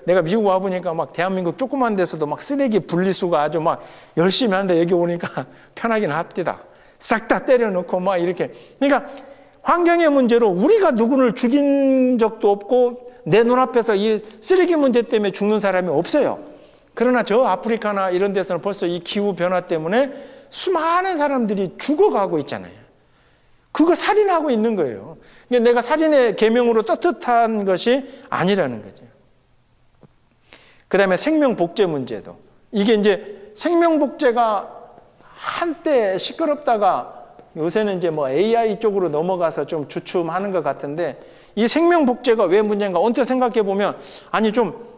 내가 미국 와 보니까 막 대한민국 조그만 데서도 막 쓰레기 분리수거 아주 막 열심히 하는데 여기 오니까 편하긴 합니다. 싹 다 때려놓고 막 이렇게. 그러니까 환경의 문제로 우리가 누구를 죽인 적도 없고 내 눈앞에서 이 쓰레기 문제 때문에 죽는 사람이 없어요. 그러나 저 아프리카나 이런 데서는 벌써 이 기후 변화 때문에 수많은 사람들이 죽어가고 있잖아요. 그거 살인하고 있는 거예요. 내가 살인의 계명으로 떳떳한 것이 아니라는 거죠. 그 다음에 생명복제 문제도. 이게 이제 생명복제가 한때 시끄럽다가 요새는 이제 뭐 AI 쪽으로 넘어가서 좀 주춤하는 것 같은데, 이 생명복제가 왜 문제인가 언뜻 생각해 보면, 아니 좀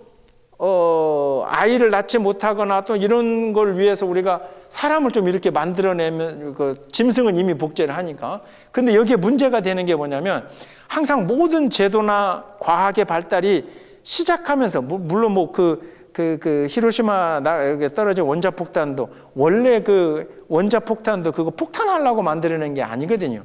아이를 낳지 못하거나 또 이런 걸 위해서 우리가 사람을 좀 이렇게 만들어내면, 그 짐승은 이미 복제를 하니까. 근데 여기에 문제가 되는 게 뭐냐면, 항상 모든 제도나 과학의 발달이 시작하면서, 물론 뭐 그 히로시마 여기 떨어진 원자폭탄도 원래 그 원자폭탄도 그거 폭탄하려고 만들어낸 게 아니거든요.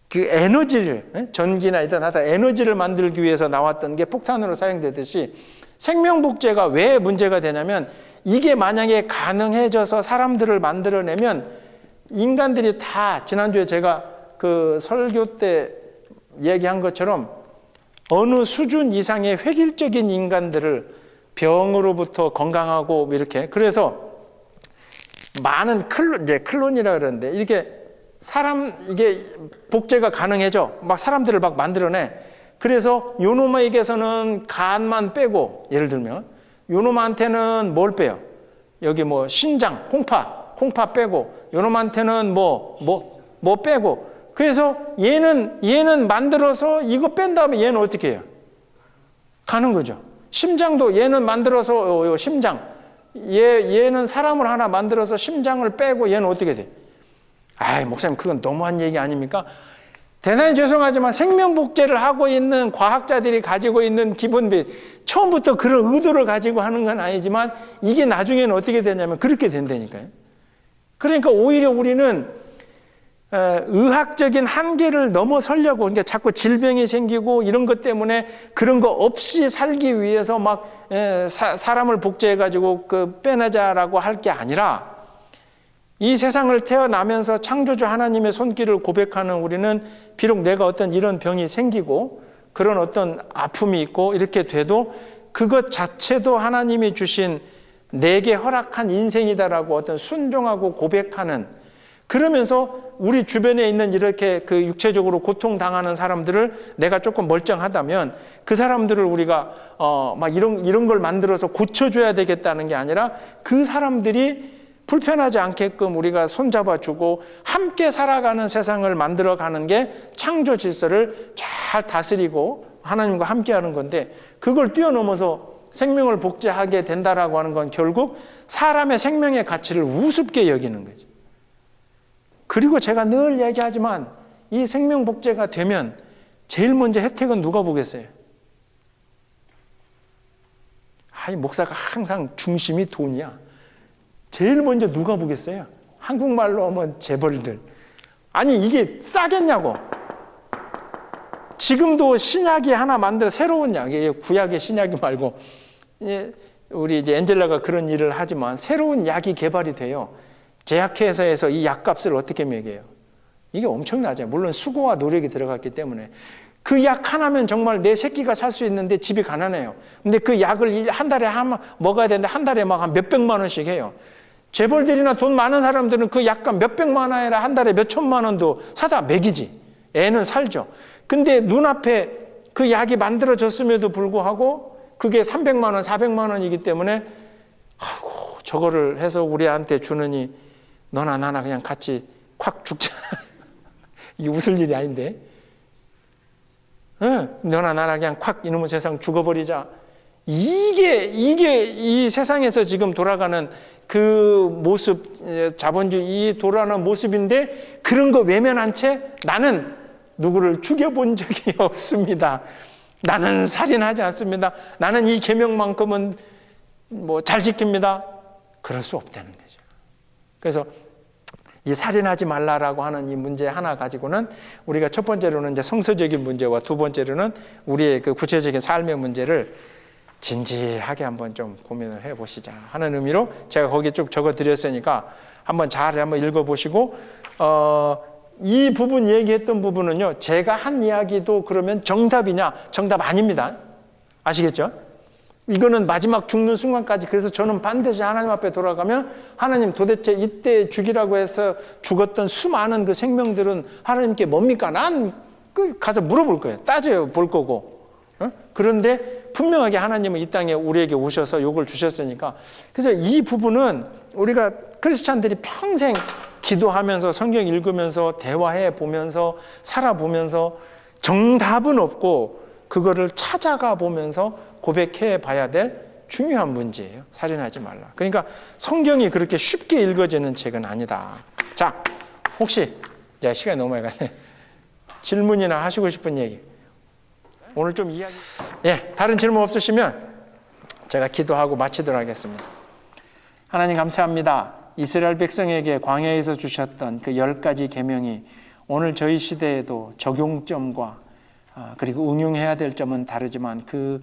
그 에너지를, 전기나 일단 하다 에너지를 만들기 위해서 나왔던 게 폭탄으로 사용되듯이, 생명복제가 왜 문제가 되냐면, 이게 만약에 가능해져서 사람들을 만들어내면 인간들이 다, 지난주에 제가 그 설교 때 얘기한 것처럼 어느 수준 이상의 획일적인 인간들을 병으로부터 건강하고 이렇게, 그래서 많은 클론이라 그러는데, 이게 이게 복제가 가능해져. 막 사람들을 막 만들어내. 그래서 요놈에게서는 간만 빼고, 예를 들면 요놈한테는 뭘 빼요? 여기 뭐 신장, 콩파 빼고, 요놈한테는 뭐 빼고. 그래서 얘는 만들어서 이거 뺀 다음에 얘는 어떻게 해요? 가는 거죠. 심장도 얘는 만들어서 심장, 얘는 사람을 하나 만들어서 심장을 빼고 얘는 어떻게 돼? 아이, 목사님 그건 너무한 얘기 아닙니까? 대단히 죄송하지만 생명복제를 하고 있는 과학자들이 가지고 있는 기본비, 처음부터 그런 의도를 가지고 하는 건 아니지만 이게 나중에는 어떻게 되냐면 그렇게 된다니까요. 그러니까 오히려 우리는 의학적인 한계를 넘어서려고, 그러니까 자꾸 질병이 생기고 이런 것 때문에 그런 거 없이 살기 위해서 막 사람을 복제해가지고 그 빼내자라고 할 게 아니라, 이 세상을 태어나면서 창조주 하나님의 손길을 고백하는 우리는 비록 내가 어떤 이런 병이 생기고 그런 어떤 아픔이 있고 이렇게 돼도 그것 자체도 하나님이 주신 내게 허락한 인생이다라고 어떤 순종하고 고백하는, 그러면서 우리 주변에 있는 이렇게 그 육체적으로 고통당하는 사람들을 내가 조금 멀쩡하다면 그 사람들을 우리가 막 이런 걸 만들어서 고쳐줘야 되겠다는 게 아니라, 그 사람들이 불편하지 않게끔 우리가 손잡아주고 함께 살아가는 세상을 만들어가는 게 창조 질서를 잘 다스리고 하나님과 함께하는 건데 그걸 뛰어넘어서 생명을 복제하게 된다라고 하는 건 결국 사람의 생명의 가치를 우습게 여기는 거죠. 그리고 제가 늘 얘기하지만 이 생명 복제가 되면 제일 먼저 혜택은 누가 보겠어요? 이 목사가 항상 중심이 돈이야. 제일 먼저 누가 보겠어요? 한국말로 하면 재벌들. 아니 이게 싸겠냐고. 지금도 신약이 하나 만들어 새로운 약이에요. 구약의 신약이 말고 우리 이제 엔젤라가 그런 일을 하지만 새로운 약이 개발이 돼요. 제약회사에서 이 약값을 어떻게 매겨요? 이게 엄청나죠. 물론 수고와 노력이 들어갔기 때문에 그 약 하나면 정말 내 새끼가 살 수 있는데 집이 가난해요. 근데 그 약을 한 달에 먹어야 되는데 한 달에 막 한 몇백만 원씩 해요. 재벌들이나 돈 많은 사람들은 그 약값 몇백만 원 아니라 한 달에 몇천만 원도 사다 먹이지. 애는 살죠. 근데 눈앞에 그 약이 만들어졌음에도 불구하고 그게 300만 원, 400만 원이기 때문에 아이고 저거를 해서 우리한테 주느니 너나 나나 그냥 같이 콱 죽자. 이게 웃을 일이 아닌데. 너나 나나 그냥 콱 이놈의 세상 죽어버리자. 이게 이 세상에서 지금 돌아가는 그 모습, 자본주의 이 돌아가는 모습인데 그런 거 외면한 채 나는 누구를 죽여본 적이 없습니다. 나는 살인하지 않습니다. 나는 이 계명만큼은 뭐 잘 지킵니다. 그럴 수 없다는 거죠. 그래서 이 살인하지 말라라고 하는 이 문제 하나 가지고는 우리가 첫 번째로는 이제 성서적인 문제와 두 번째로는 우리의 그 구체적인 삶의 문제를 진지하게 한번 좀 고민을 해보시자 하는 의미로 제가 거기에 쭉 적어 드렸으니까 한번 잘 한번 읽어보시고 이 부분 얘기했던 부분은요 제가 한 이야기도 그러면 정답이냐? 정답 아닙니다. 아시겠죠? 이거는 마지막 죽는 순간까지. 그래서 저는 반드시 하나님 앞에 돌아가면 하나님 도대체 이때 죽이라고 해서 죽었던 수많은 그 생명들은 하나님께 뭡니까? 난 가서 물어볼 거예요. 따져 볼 거고. 그런데 분명하게 하나님은 이 땅에 우리에게 오셔서 욕을 주셨으니까. 그래서 이 부분은 우리가 크리스찬들이 평생 기도하면서 성경 읽으면서 대화해 보면서 살아보면서 정답은 없고 그거를 찾아가 보면서 고백해 봐야 될 중요한 문제예요. 살인하지 말라. 그러니까 성경이 그렇게 쉽게 읽어지는 책은 아니다. 자, 혹시 이제 시간이 너무 많이 가네. 질문이나 하시고 싶은 얘기. 오늘 좀 이야기. 다른 질문 없으시면 제가 기도하고 마치도록 하겠습니다. 하나님 감사합니다. 이스라엘 백성에게 광야에서 주셨던 그 10가지 계명이 오늘 저희 시대에도 적용점과 그리고 응용해야 될 점은 다르지만 그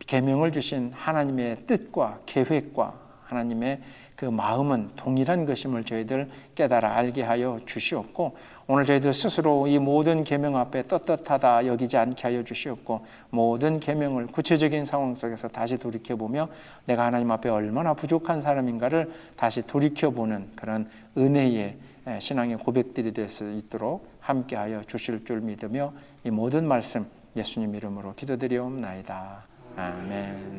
계명을 주신 하나님의 뜻과 계획과 하나님의 그 마음은 동일한 것임을 저희들 깨달아 알게 하여 주시옵고 오늘 저희들 스스로 이 모든 계명 앞에 떳떳하다 여기지 않게 하여 주시옵고 모든 계명을 구체적인 상황 속에서 다시 돌이켜보며 내가 하나님 앞에 얼마나 부족한 사람인가를 다시 돌이켜보는 그런 은혜의 신앙의 고백들이 될 수 있도록 함께하여 주실 줄 믿으며 이 모든 말씀 예수님 이름으로 기도드리옵나이다. 아멘.